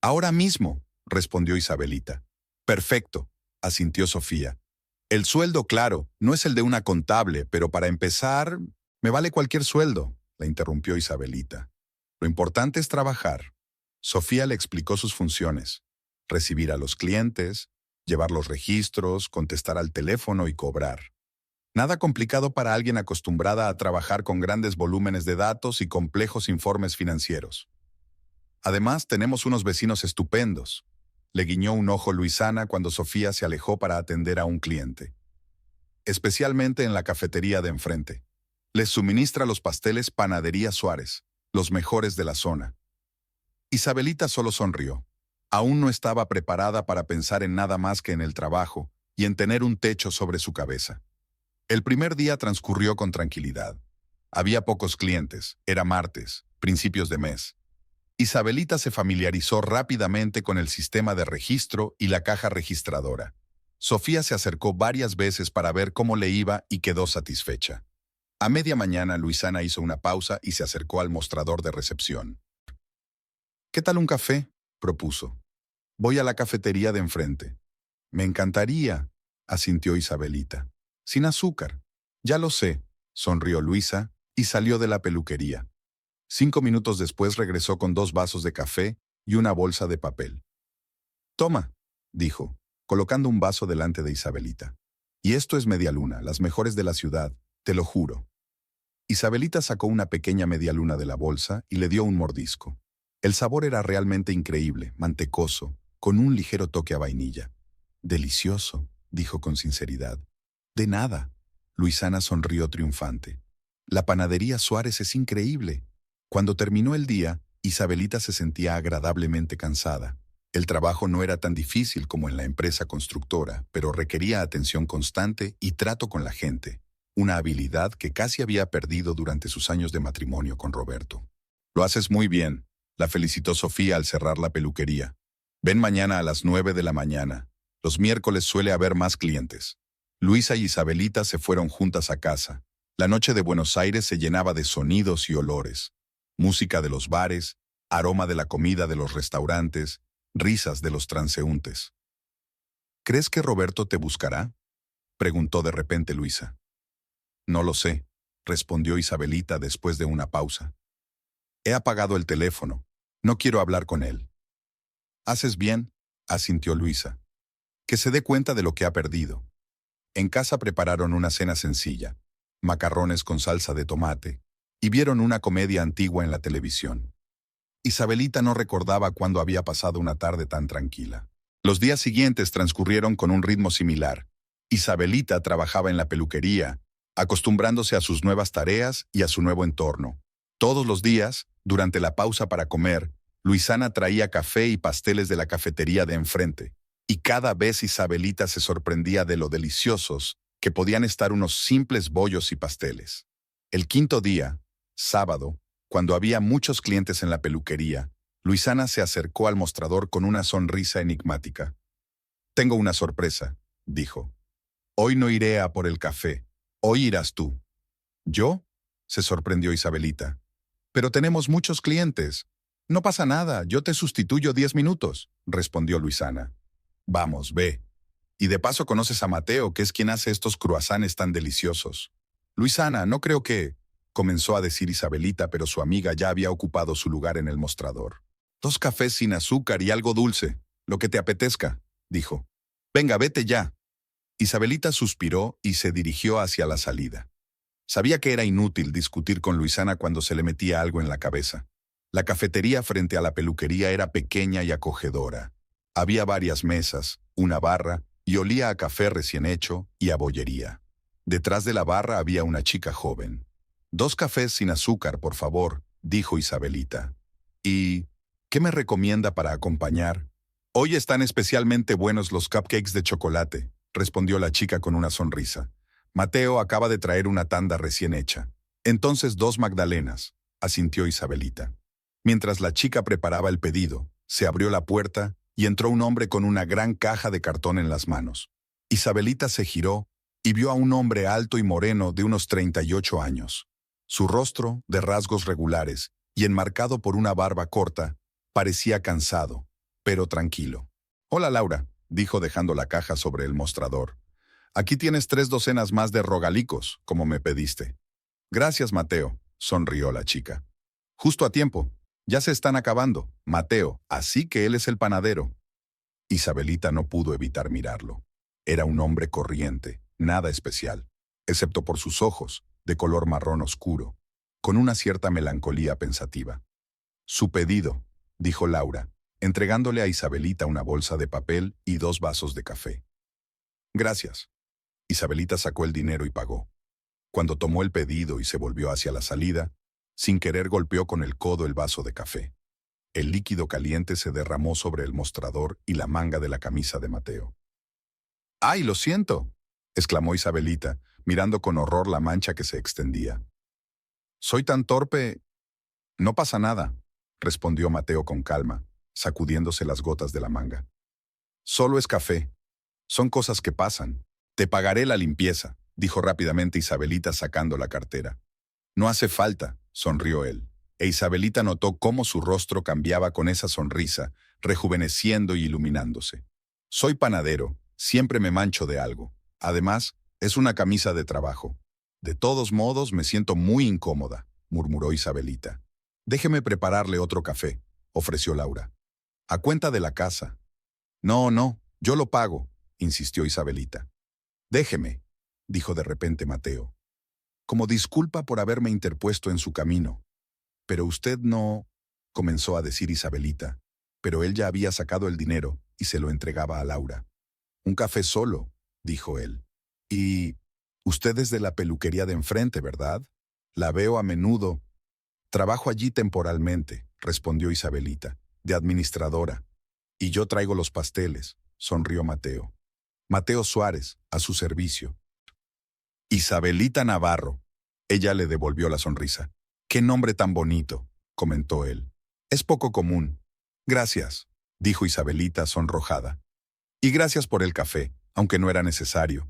«Ahora mismo», respondió Isabelita. «Perfecto», asintió Sofía. «El sueldo, claro, no es el de una contable, pero para empezar, me vale cualquier sueldo», la interrumpió Isabelita. «Lo importante es trabajar». Sofía le explicó sus funciones: recibir a los clientes, llevar los registros, contestar al teléfono y cobrar. Nada complicado para alguien acostumbrada a trabajar con grandes volúmenes de datos y complejos informes financieros. «Además, tenemos unos vecinos estupendos», le guiñó un ojo Luisana cuando Sofía se alejó para atender a un cliente. «Especialmente en la cafetería de enfrente. Les suministra los pasteles Panadería Suárez, los mejores de la zona». Isabelita solo sonrió. Aún no estaba preparada para pensar en nada más que en el trabajo y en tener un techo sobre su cabeza. El primer día transcurrió con tranquilidad. Había pocos clientes, era martes, principios de mes. Isabelita se familiarizó rápidamente con el sistema de registro y la caja registradora. Sofía se acercó varias veces para ver cómo le iba y quedó satisfecha. A media mañana, Luisana hizo una pausa y se acercó al mostrador de recepción. «¿Qué tal un café?», propuso. «Voy a la cafetería de enfrente». «Me encantaría», asintió Isabelita. «Sin azúcar». «Ya lo sé», sonrió Luisa y salió de la peluquería. 5 minutos después regresó con 2 vasos de café y una bolsa de papel. «Toma», dijo, colocando un vaso delante de Isabelita. «Y esto es medialuna, las mejores de la ciudad, te lo juro». Isabelita sacó una pequeña medialuna de la bolsa y le dio un mordisco. El sabor era realmente increíble, mantecoso, con un ligero toque a vainilla. «Delicioso», dijo con sinceridad. «De nada». Luisana sonrió triunfante. «La panadería Suárez es increíble». Cuando terminó el día, Isabelita se sentía agradablemente cansada. El trabajo no era tan difícil como en la empresa constructora, pero requería atención constante y trato con la gente, una habilidad que casi había perdido durante sus años de matrimonio con Roberto. «Lo haces muy bien», la felicitó Sofía al cerrar la peluquería. «Ven mañana a las 9 de la mañana. Los miércoles suele haber más clientes». Luisa y Isabelita se fueron juntas a casa. La noche de Buenos Aires se llenaba de sonidos y olores. Música de los bares, aroma de la comida de los restaurantes, risas de los transeúntes. «¿Crees que Roberto te buscará?», preguntó de repente Luisa. «No lo sé», respondió Isabelita después de una pausa. «He apagado el teléfono. No quiero hablar con él». «Haces bien», asintió Luisa. «Que se dé cuenta de lo que ha perdido». En casa prepararon una cena sencilla, macarrones con salsa de tomate, y vieron una comedia antigua en la televisión. Isabelita no recordaba cuándo había pasado una tarde tan tranquila. Los días siguientes transcurrieron con un ritmo similar. Isabelita trabajaba en la peluquería, acostumbrándose a sus nuevas tareas y a su nuevo entorno. Todos los días, durante la pausa para comer, Luisana traía café y pasteles de la cafetería de enfrente, y cada vez Isabelita se sorprendía de lo deliciosos que podían estar unos simples bollos y pasteles. El quinto día, sábado, cuando había muchos clientes en la peluquería, Luisana se acercó al mostrador con una sonrisa enigmática. «Tengo una sorpresa», dijo. «Hoy no iré a por el café. Hoy irás tú». «¿Yo?», se sorprendió Isabelita. «Pero tenemos muchos clientes». «No pasa nada, yo te sustituyo 10 minutos», respondió Luisana. «Vamos, ve». Y de paso conoces a Mateo, que es quien hace estos croissants tan deliciosos. Luisana, no creo que... comenzó a decir Isabelita, pero su amiga ya había ocupado su lugar en el mostrador. 2 cafés sin azúcar y algo dulce, lo que te apetezca, dijo. Venga, vete ya. Isabelita suspiró y se dirigió hacia la salida. Sabía que era inútil discutir con Luisana cuando se le metía algo en la cabeza. La cafetería frente a la peluquería era pequeña y acogedora. Había varias mesas, una barra, y olía a café recién hecho y a bollería. Detrás de la barra había una chica joven. 2 cafés sin azúcar, por favor, dijo Isabelita. ¿Y qué me recomienda para acompañar? Hoy están especialmente buenos los cupcakes de chocolate, respondió la chica con una sonrisa. Mateo acaba de traer una tanda recién hecha. Entonces 2 magdalenas, asintió Isabelita. Mientras la chica preparaba el pedido, se abrió la puerta y entró un hombre con una gran caja de cartón en las manos. Isabelita se giró y vio a un hombre alto y moreno de unos 38 años. Su rostro, de rasgos regulares y enmarcado por una barba corta, parecía cansado, pero tranquilo. «Hola, Laura», dijo dejando la caja sobre el mostrador. «Aquí tienes 3 docenas más de rogalicos, como me pediste». «Gracias, Mateo», sonrió la chica. «Justo a tiempo. Ya se están acabando, Mateo, así que él es el panadero». Isabelita no pudo evitar mirarlo. Era un hombre corriente, nada especial, excepto por sus ojos, de color marrón oscuro, con una cierta melancolía pensativa. «Su pedido», dijo Laura, entregándole a Isabelita una bolsa de papel y 2 vasos de café. «Gracias». Isabelita sacó el dinero y pagó. Cuando tomó el pedido y se volvió hacia la salida, sin querer golpeó con el codo el vaso de café. El líquido caliente se derramó sobre el mostrador y la manga de la camisa de Mateo. «¡Ay, lo siento!», exclamó Isabelita, mirando con horror la mancha que se extendía. «Soy tan torpe». «No pasa nada», respondió Mateo con calma, sacudiéndose las gotas de la manga. «Solo es café. Son cosas que pasan. Te pagaré la limpieza», dijo rápidamente Isabelita sacando la cartera. «No hace falta», sonrió él, e Isabelita notó cómo su rostro cambiaba con esa sonrisa, rejuveneciendo y iluminándose. «Soy panadero, siempre me mancho de algo. Además, es una camisa de trabajo. De todos modos, me siento muy incómoda», murmuró Isabelita. «Déjeme prepararle otro café», ofreció Laura. «A cuenta de la casa». «No, no, yo lo pago», insistió Isabelita. «Déjeme», dijo de repente Mateo. «Como disculpa por haberme interpuesto en su camino». «Pero usted no», comenzó a decir Isabelita, pero él ya había sacado el dinero y se lo entregaba a Laura. «Un café solo», dijo él. «Y usted es de la peluquería de enfrente, ¿verdad? La veo a menudo». «Trabajo allí temporalmente», respondió Isabelita, «de administradora. Y yo traigo los pasteles», sonrió Mateo. «Mateo Suárez, a su servicio». «Isabelita Navarro». Ella le devolvió la sonrisa. «Qué nombre tan bonito», comentó él. «Es poco común». «Gracias», dijo Isabelita sonrojada. «Y gracias por el café, aunque no era necesario».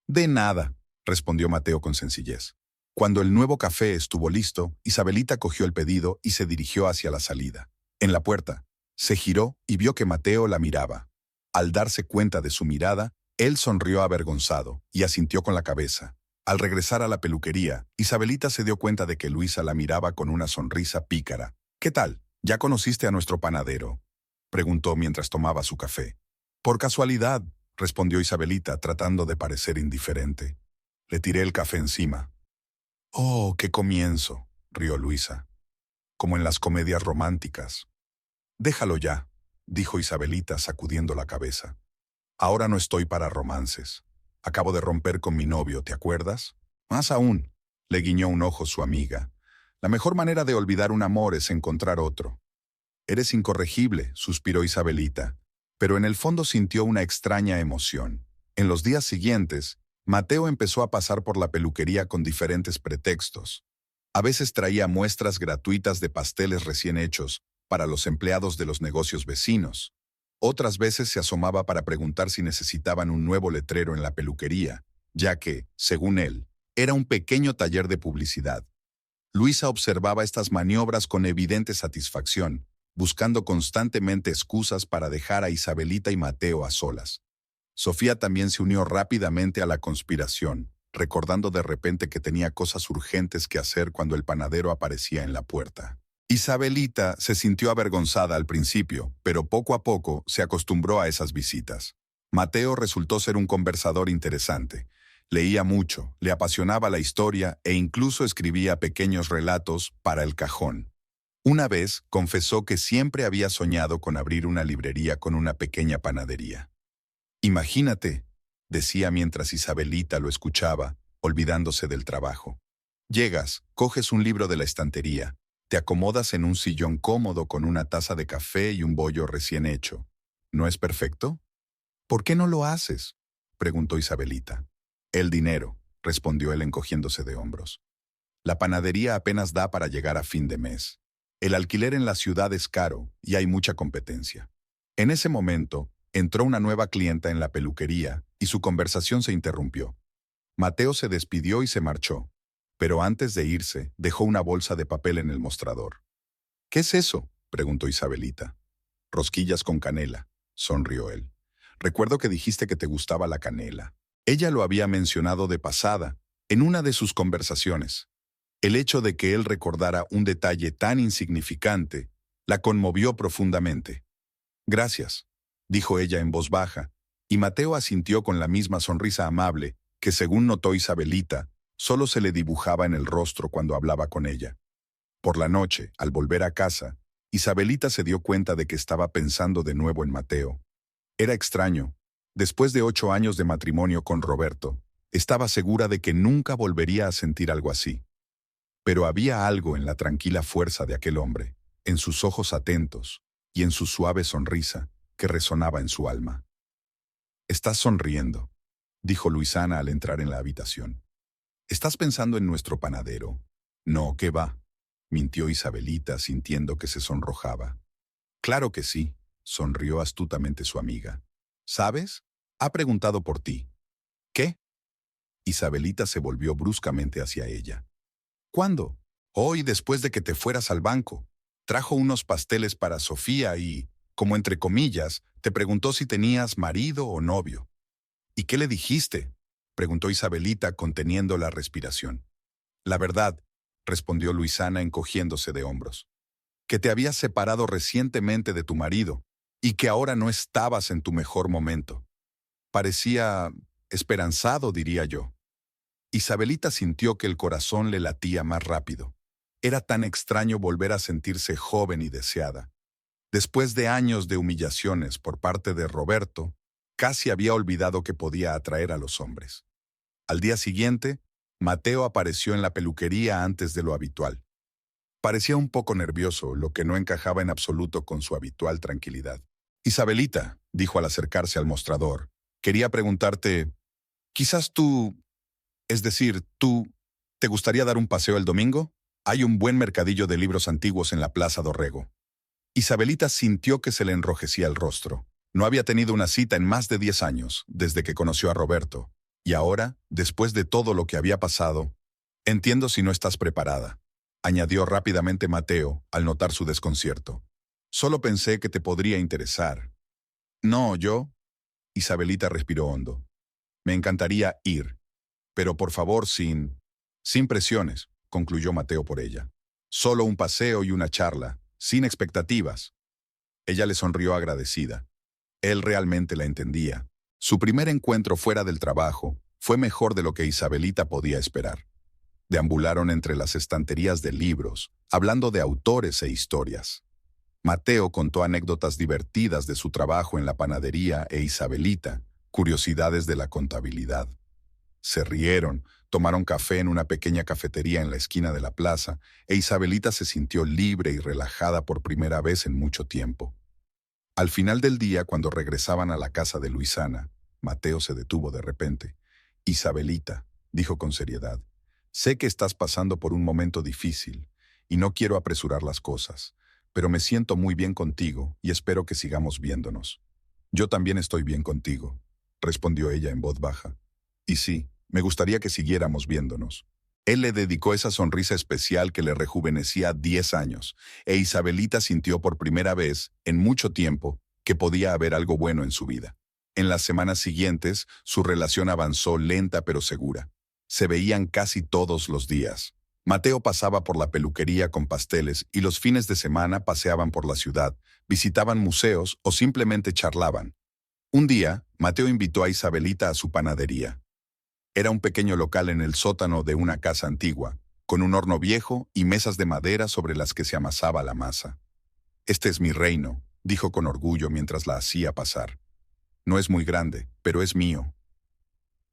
«De nada», respondió Mateo con sencillez. Cuando el nuevo café estuvo listo, Isabelita cogió el pedido y se dirigió hacia la salida. En la puerta, se giró y vio que Mateo la miraba. Al darse cuenta de su mirada, él sonrió avergonzado y asintió con la cabeza. Al regresar a la peluquería, Isabelita se dio cuenta de que Luisa la miraba con una sonrisa pícara. «¿Qué tal? ¿Ya conociste a nuestro panadero?», preguntó mientras tomaba su café. «Por casualidad», respondió Isabelita tratando de parecer indiferente. «Le tiré el café encima». «Oh, qué comienzo», rió Luisa. «Como en las comedias románticas». «Déjalo ya», dijo Isabelita sacudiendo la cabeza. «Ahora no estoy para romances. Acabo de romper con mi novio, ¿te acuerdas? Más aún», le guiñó un ojo su amiga. «La mejor manera de olvidar un amor es encontrar otro». «Eres incorregible», suspiró Isabelita, pero en el fondo sintió una extraña emoción. En los días siguientes, Mateo empezó a pasar por la peluquería con diferentes pretextos. A veces traía muestras gratuitas de pasteles recién hechos para los empleados de los negocios vecinos. Otras veces se asomaba para preguntar si necesitaban un nuevo letrero en la peluquería, ya que, según él, era un pequeño taller de publicidad. Luisa observaba estas maniobras con evidente satisfacción, buscando constantemente excusas para dejar a Isabelita y Mateo a solas. Sofía también se unió rápidamente a la conspiración, recordando de repente que tenía cosas urgentes que hacer cuando el panadero aparecía en la puerta. Isabelita se sintió avergonzada al principio, pero poco a poco se acostumbró a esas visitas. Mateo resultó ser un conversador interesante. Leía mucho, le apasionaba la historia e incluso escribía pequeños relatos para el cajón. Una vez confesó que siempre había soñado con abrir una librería con una pequeña panadería. Imagínate, decía mientras Isabelita lo escuchaba, olvidándose del trabajo. Llegas, coges un libro de la estantería, te acomodas en un sillón cómodo con una taza de café y un bollo recién hecho. ¿No es perfecto? ¿Por qué no lo haces?, preguntó Isabelita. El dinero, respondió él encogiéndose de hombros. La panadería apenas da para llegar a fin de mes. El alquiler en la ciudad es caro y hay mucha competencia. En ese momento, entró una nueva clienta en la peluquería y su conversación se interrumpió. Mateo se despidió y se marchó, pero antes de irse, dejó una bolsa de papel en el mostrador. ¿Qué es eso?, preguntó Isabelita. Rosquillas con canela, sonrió él. Recuerdo que dijiste que te gustaba la canela. Ella lo había mencionado de pasada, en una de sus conversaciones. El hecho de que él recordara un detalle tan insignificante la conmovió profundamente. Gracias, dijo ella en voz baja, y Mateo asintió con la misma sonrisa amable que, según notó Isabelita, solo se le dibujaba en el rostro cuando hablaba con ella. Por la noche, al volver a casa, Isabelita se dio cuenta de que estaba pensando de nuevo en Mateo. Era extraño. Después de 8 años de matrimonio con Roberto, estaba segura de que nunca volvería a sentir algo así. Pero había algo en la tranquila fuerza de aquel hombre, en sus ojos atentos y en su suave sonrisa, que resonaba en su alma. «Estás sonriendo», dijo Luisana al entrar en la habitación. «¿Estás pensando en nuestro panadero?» «No, ¿qué va?», mintió Isabelita sintiendo que se sonrojaba. «Claro que sí», sonrió astutamente su amiga. «¿Sabes? Ha preguntado por ti». «¿Qué?». Isabelita se volvió bruscamente hacia ella. «¿Cuándo?». «Hoy, después de que te fueras al banco. Trajo unos pasteles para Sofía y, como entre comillas, te preguntó si tenías marido o novio». «¿Y qué le dijiste?», preguntó Isabelita conteniendo la respiración. «La verdad», respondió Luisana encogiéndose de hombros, «que te habías separado recientemente de tu marido y que ahora no estabas en tu mejor momento. Parecía esperanzado, diría yo». Isabelita sintió que el corazón le latía más rápido. Era tan extraño volver a sentirse joven y deseada. Después de años de humillaciones por parte de Roberto, casi había olvidado que podía atraer a los hombres. Al día siguiente, Mateo apareció en la peluquería antes de lo habitual. Parecía un poco nervioso, lo que no encajaba en absoluto con su habitual tranquilidad. «Isabelita», dijo al acercarse al mostrador, «quería preguntarte, quizás tú, es decir, ¿te gustaría dar un paseo el domingo? Hay un buen mercadillo de libros antiguos en la Plaza Dorrego». Isabelita sintió que se le enrojecía el rostro. No había tenido una cita en más de 10 años, desde que conoció a Roberto. Y ahora, después de todo lo que había pasado, «Entiendo si no estás preparada», añadió rápidamente Mateo al notar su desconcierto. «Solo pensé que te podría interesar». «No, yo...». Isabelita respiró hondo. «Me encantaría ir, pero por favor sin presiones», concluyó Mateo por ella. «Solo un paseo y una charla, sin expectativas». Ella le sonrió agradecida. Él realmente la entendía. Su primer encuentro fuera del trabajo fue mejor de lo que Isabelita podía esperar. Deambularon entre las estanterías de libros, hablando de autores e historias. Mateo contó anécdotas divertidas de su trabajo en la panadería e Isabelita, curiosidades de la contabilidad. Se rieron, tomaron café en una pequeña cafetería en la esquina de la plaza e Isabelita se sintió libre y relajada por primera vez en mucho tiempo. Al final del día, cuando regresaban a la casa de Luisana, Mateo se detuvo de repente. «Isabelita», dijo con seriedad, «sé que estás pasando por un momento difícil y no quiero apresurar las cosas, pero me siento muy bien contigo y espero que sigamos viéndonos». «Yo también estoy bien contigo», respondió ella en voz baja. «Y sí, me gustaría que siguiéramos viéndonos». Él le dedicó esa sonrisa especial que le rejuvenecía 10 años, e Isabelita sintió por primera vez, en mucho tiempo, que podía haber algo bueno en su vida. En las semanas siguientes, su relación avanzó lenta pero segura. Se veían casi todos los días. Mateo pasaba por la peluquería con pasteles y los fines de semana paseaban por la ciudad, visitaban museos o simplemente charlaban. Un día, Mateo invitó a Isabelita a su panadería. Era un pequeño local en el sótano de una casa antigua, con un horno viejo y mesas de madera sobre las que se amasaba la masa. «Este es mi reino», dijo con orgullo mientras la hacía pasar. «No es muy grande, pero es mío».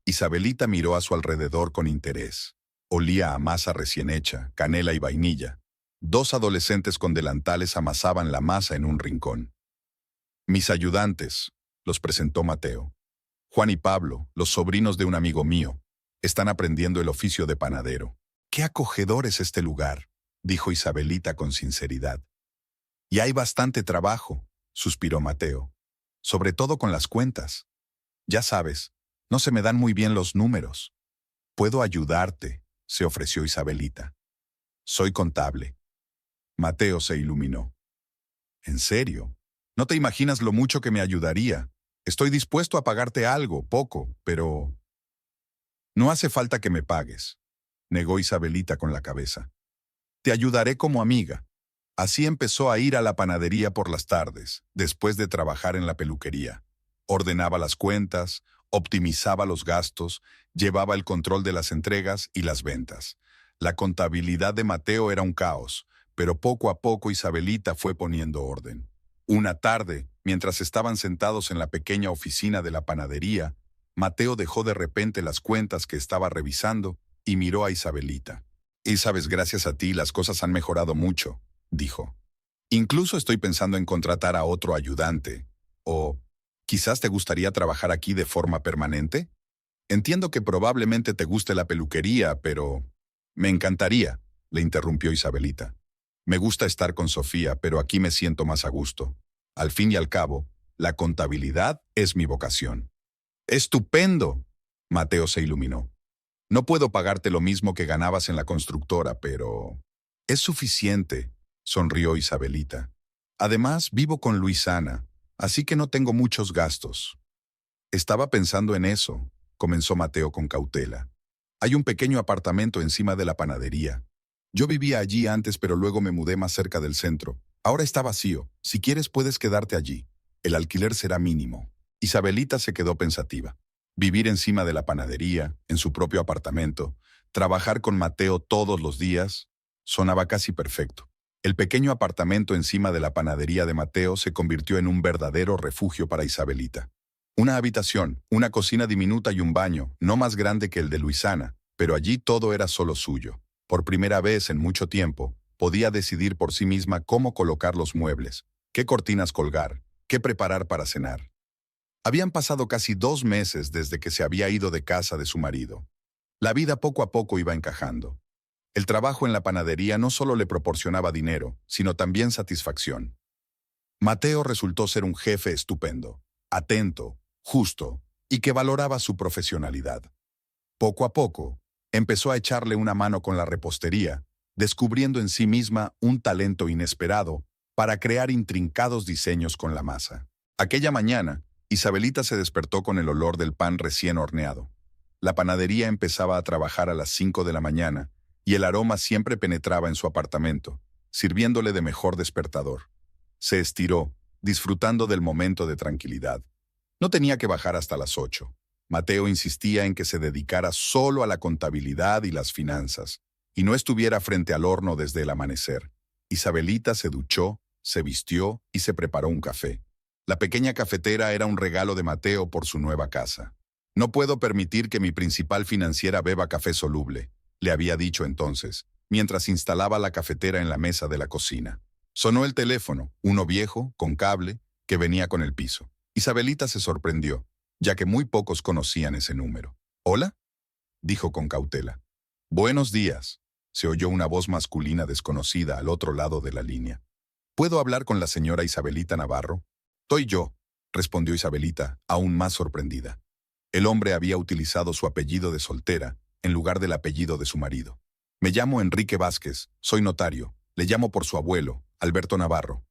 Isabelita miró a su alrededor con interés. Olía a masa recién hecha, canela y vainilla. Dos adolescentes con delantales amasaban la masa en un rincón. «Mis ayudantes», los presentó Mateo. «Juan y Pablo, los sobrinos de un amigo mío, están aprendiendo el oficio de panadero». «Qué acogedor es este lugar», dijo Isabelita con sinceridad. «Y hay bastante trabajo», suspiró Mateo. «Sobre todo con las cuentas. Ya sabes, no se me dan muy bien los números». «Puedo ayudarte», se ofreció Isabelita. «Soy contable». Mateo se iluminó. «¿En serio? No te imaginas lo mucho que me ayudaría. Estoy dispuesto a pagarte algo, poco, pero...» «No hace falta que me pagues», negó Isabelita con la cabeza. «Te ayudaré como amiga». Así empezó a ir a la panadería por las tardes, después de trabajar en la peluquería. Ordenaba las cuentas, optimizaba los gastos, llevaba el control de las entregas y las ventas. La contabilidad de Mateo era un caos, pero poco a poco Isabelita fue poniendo orden. Una tarde, mientras estaban sentados en la pequeña oficina de la panadería, Mateo dejó de repente las cuentas que estaba revisando y miró a Isabelita. «Y sabes, gracias a ti las cosas han mejorado mucho», dijo. «Incluso estoy pensando en contratar a otro ayudante. O quizás te gustaría trabajar aquí de forma permanente. Entiendo que probablemente te guste la peluquería, pero...» «Me encantaría», le interrumpió Isabelita. «Me gusta estar con Sofía, pero aquí me siento más a gusto. Al fin y al cabo, la contabilidad es mi vocación». «¡Estupendo!», Mateo se iluminó. «No puedo pagarte lo mismo que ganabas en la constructora, pero...» «Es suficiente», sonrió Isabelita. «Además, vivo con Luisana, así que no tengo muchos gastos». «Estaba pensando en eso», comenzó Mateo con cautela. «Hay un pequeño apartamento encima de la panadería. Yo vivía allí antes, pero luego me mudé más cerca del centro. Ahora está vacío. Si quieres, puedes quedarte allí. El alquiler será mínimo». Isabelita se quedó pensativa. Vivir encima de la panadería, en su propio apartamento, trabajar con Mateo todos los días, sonaba casi perfecto. El pequeño apartamento encima de la panadería de Mateo se convirtió en un verdadero refugio para Isabelita. Una habitación, una cocina diminuta y un baño, no más grande que el de Luisana, pero allí todo era solo suyo. Por primera vez en mucho tiempo, podía decidir por sí misma cómo colocar los muebles, qué cortinas colgar, qué preparar para cenar. Habían pasado casi 2 meses desde que se había ido de casa de su marido. La vida poco a poco iba encajando. El trabajo en la panadería no solo le proporcionaba dinero, sino también satisfacción. Mateo resultó ser un jefe estupendo, atento, justo y que valoraba su profesionalidad. Poco a poco, empezó a echarle una mano con la repostería, descubriendo en sí misma un talento inesperado para crear intrincados diseños con la masa. Aquella mañana, Isabelita se despertó con el olor del pan recién horneado. La panadería empezaba a trabajar a las 5 de la mañana y el aroma siempre penetraba en su apartamento, sirviéndole de mejor despertador. Se estiró, disfrutando del momento de tranquilidad. No tenía que bajar hasta las 8. Mateo insistía en que se dedicara solo a la contabilidad y las finanzas, y no estuviera frente al horno desde el amanecer. Isabelita se duchó, se vistió y se preparó un café. La pequeña cafetera era un regalo de Mateo por su nueva casa. «No puedo permitir que mi principal financiera beba café soluble», le había dicho entonces, mientras instalaba la cafetera en la mesa de la cocina. Sonó el teléfono, uno viejo, con cable, que venía con el piso. Isabelita se sorprendió, ya que muy pocos conocían ese número. «¿Hola?», dijo con cautela. «Buenos días», se oyó una voz masculina desconocida al otro lado de la línea. «¿Puedo hablar con la señora Isabelita Navarro?» «Soy yo», respondió Isabelita, aún más sorprendida. El hombre había utilizado su apellido de soltera en lugar del apellido de su marido. «Me llamo Enrique Vázquez, soy notario. Le llamo por su abuelo, Alberto Navarro».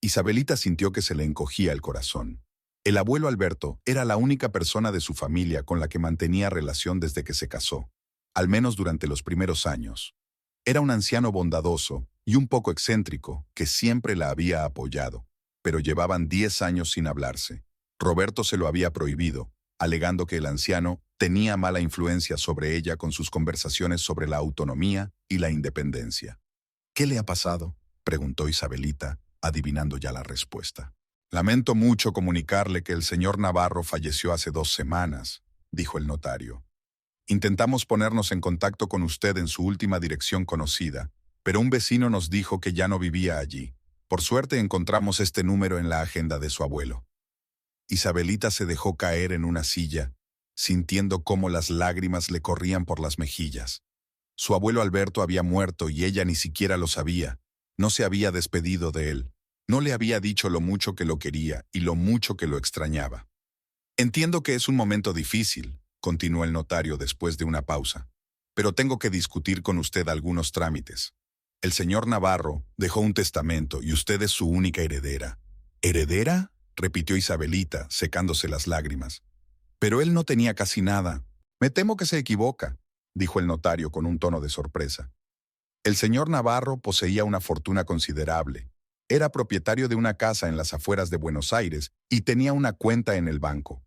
Isabelita sintió que se le encogía el corazón. El abuelo Alberto era la única persona de su familia con la que mantenía relación desde que se casó, al menos durante los primeros años. Era un anciano bondadoso y un poco excéntrico que siempre la había apoyado, pero llevaban 10 años sin hablarse. Roberto se lo había prohibido, alegando que el anciano tenía mala influencia sobre ella con sus conversaciones sobre la autonomía y la independencia. ¿Qué le ha pasado?, preguntó Isabelita, adivinando ya la respuesta. Lamento mucho comunicarle que el señor Navarro falleció hace 2 semanas, dijo el notario. Intentamos ponernos en contacto con usted en su última dirección conocida, pero un vecino nos dijo que ya no vivía allí. Por suerte encontramos este número en la agenda de su abuelo. Isabelita se dejó caer en una silla, sintiendo cómo las lágrimas le corrían por las mejillas. Su abuelo Alberto había muerto y ella ni siquiera lo sabía. No se había despedido de él. No le había dicho lo mucho que lo quería y lo mucho que lo extrañaba. Entiendo que es un momento difícil, continuó el notario después de una pausa, pero tengo que discutir con usted algunos trámites. El señor Navarro dejó un testamento y usted es su única heredera. ¿Heredera?, repitió Isabelita, secándose las lágrimas. Pero él no tenía casi nada. Me temo que se equivoca, dijo el notario con un tono de sorpresa. El señor Navarro poseía una fortuna considerable. Era propietario de una casa en las afueras de Buenos Aires y tenía una cuenta en el banco.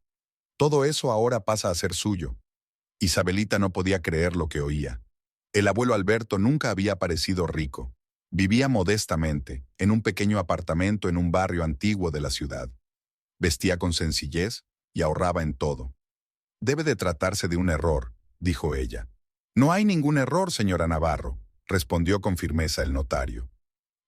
Todo eso ahora pasa a ser suyo. Isabelita no podía creer lo que oía. El abuelo Alberto nunca había parecido rico. Vivía modestamente, en un pequeño apartamento en un barrio antiguo de la ciudad. Vestía con sencillez y ahorraba en todo. Debe de tratarse de un error, dijo ella. No hay ningún error, señora Navarro, respondió con firmeza el notario.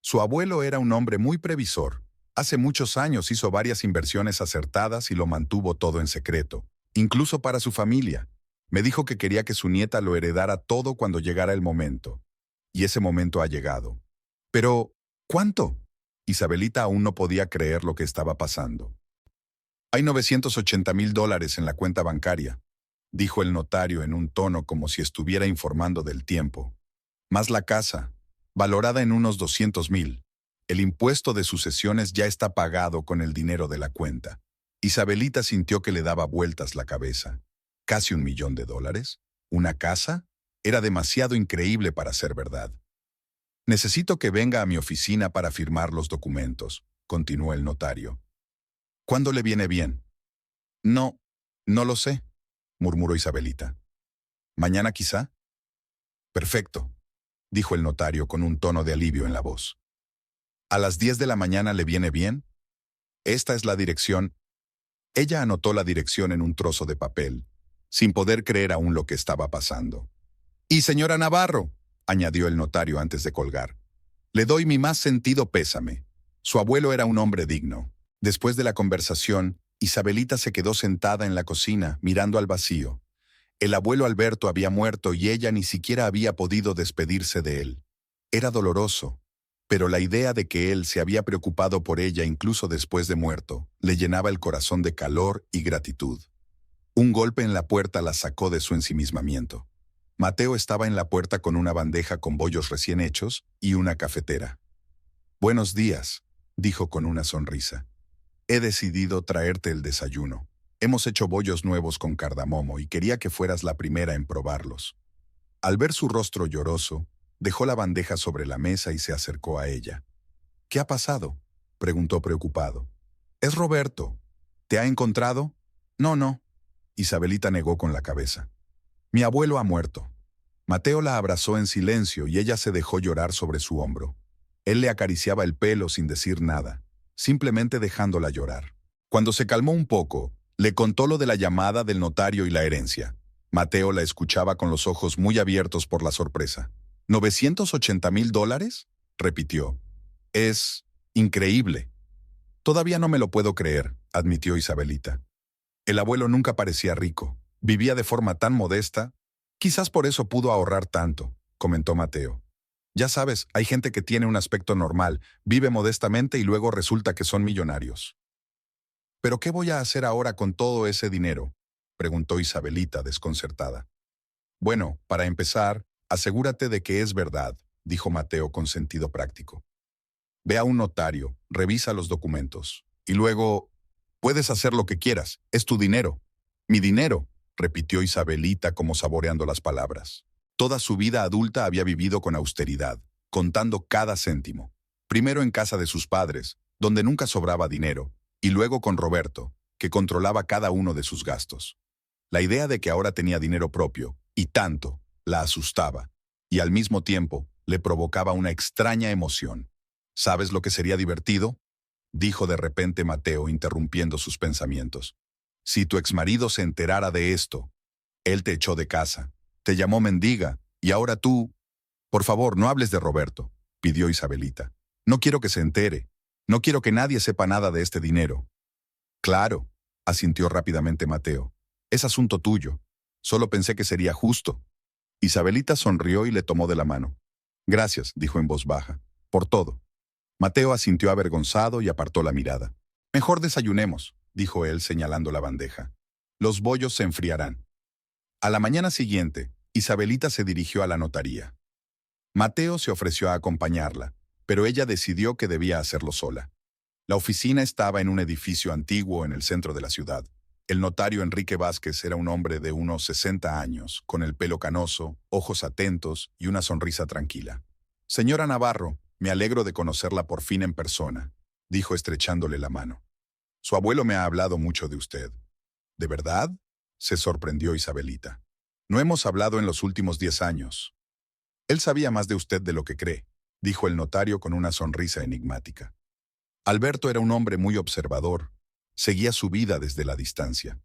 Su abuelo era un hombre muy previsor. Hace muchos años hizo varias inversiones acertadas y lo mantuvo todo en secreto, incluso para su familia. Me dijo que quería que su nieta lo heredara todo cuando llegara el momento. Y ese momento ha llegado. Pero, ¿cuánto? Isabelita aún no podía creer lo que estaba pasando. Hay $980,000 en la cuenta bancaria, dijo el notario en un tono como si estuviera informando del tiempo. Más la casa, valorada en unos 200,000. El impuesto de sucesiones ya está pagado con el dinero de la cuenta. Isabelita sintió que le daba vueltas la cabeza. ¿Casi $1,000,000? ¿Una casa? Era demasiado increíble para ser verdad. Necesito que venga a mi oficina para firmar los documentos, continuó el notario. ¿Cuándo le viene bien? No lo sé, murmuró Isabelita. ¿Mañana quizá? Perfecto, dijo el notario con un tono de alivio en la voz. ¿A las 10 de la mañana le viene bien? Esta es la dirección. Ella anotó la dirección en un trozo de papel, sin poder creer aún lo que estaba pasando. Y señora Navarro, añadió el notario antes de colgar, le doy mi más sentido pésame. Su abuelo era un hombre digno. Después de la conversación, Isabelita se quedó sentada en la cocina, mirando al vacío. El abuelo Alberto había muerto y ella ni siquiera había podido despedirse de él. Era doloroso, pero la idea de que él se había preocupado por ella incluso después de muerto le llenaba el corazón de calor y gratitud. Un golpe en la puerta la sacó de su ensimismamiento. Mateo estaba en la puerta con una bandeja con bollos recién hechos y una cafetera. «Buenos días», dijo con una sonrisa. «He decidido traerte el desayuno. Hemos hecho bollos nuevos con cardamomo y quería que fueras la primera en probarlos». Al ver su rostro lloroso, dejó la bandeja sobre la mesa y se acercó a ella. «¿Qué ha pasado?», preguntó preocupado. «Es Roberto. ¿Te ha encontrado?» No. Isabelita negó con la cabeza. «Mi abuelo ha muerto». Mateo la abrazó en silencio y ella se dejó llorar sobre su hombro. Él le acariciaba el pelo sin decir nada, simplemente dejándola llorar. Cuando se calmó un poco, le contó lo de la llamada del notario y la herencia. Mateo la escuchaba con los ojos muy abiertos por la sorpresa. $980,000, repitió. Es increíble. Todavía no me lo puedo creer, admitió Isabelita. El abuelo nunca parecía rico. Vivía de forma tan modesta. Quizás por eso pudo ahorrar tanto, comentó Mateo. Ya sabes, hay gente que tiene un aspecto normal, vive modestamente y luego resulta que son millonarios. ¿Pero qué voy a hacer ahora con todo ese dinero?, preguntó Isabelita, desconcertada. Bueno, para empezar, asegúrate de que es verdad, dijo Mateo con sentido práctico. Ve a un notario, revisa los documentos. Y luego, Puedes hacer lo que quieras, es tu dinero. Mi dinero, repitió Isabelita como saboreando las palabras. Toda su vida adulta había vivido con austeridad, contando cada céntimo. Primero en casa de sus padres, donde nunca sobraba dinero, y luego con Roberto, que controlaba cada uno de sus gastos. La idea de que ahora tenía dinero propio, y tanto, la asustaba, y al mismo tiempo le provocaba una extraña emoción. ¿Sabes lo que sería divertido?, dijo de repente Mateo, interrumpiendo sus pensamientos. Si tu exmarido se enterara de esto, él te echó de casa, te llamó mendiga, y ahora tú... Por favor, no hables de Roberto, pidió Isabelita. No quiero que se entere. No quiero que nadie sepa nada de este dinero. Claro, asintió rápidamente Mateo. Es asunto tuyo. Solo pensé que sería justo. Isabelita sonrió y le tomó de la mano. Gracias, dijo en voz baja, por todo. Mateo asintió avergonzado y apartó la mirada. Mejor desayunemos, dijo él señalando la bandeja. Los bollos se enfriarán. A la mañana siguiente, Isabelita se dirigió a la notaría. Mateo se ofreció a acompañarla, pero ella decidió que debía hacerlo sola. La oficina estaba en un edificio antiguo en el centro de la ciudad. El notario Enrique Vázquez era un hombre de unos 60 años, con el pelo canoso, ojos atentos y una sonrisa tranquila. Señora Navarro, me alegro de conocerla por fin en persona, dijo estrechándole la mano. Su abuelo me ha hablado mucho de usted. ¿De verdad?, se sorprendió Isabelita. No hemos hablado en los últimos 10 años. Él sabía más de usted de lo que cree, dijo el notario con una sonrisa enigmática. Alberto era un hombre muy observador. Seguía su vida desde la distancia.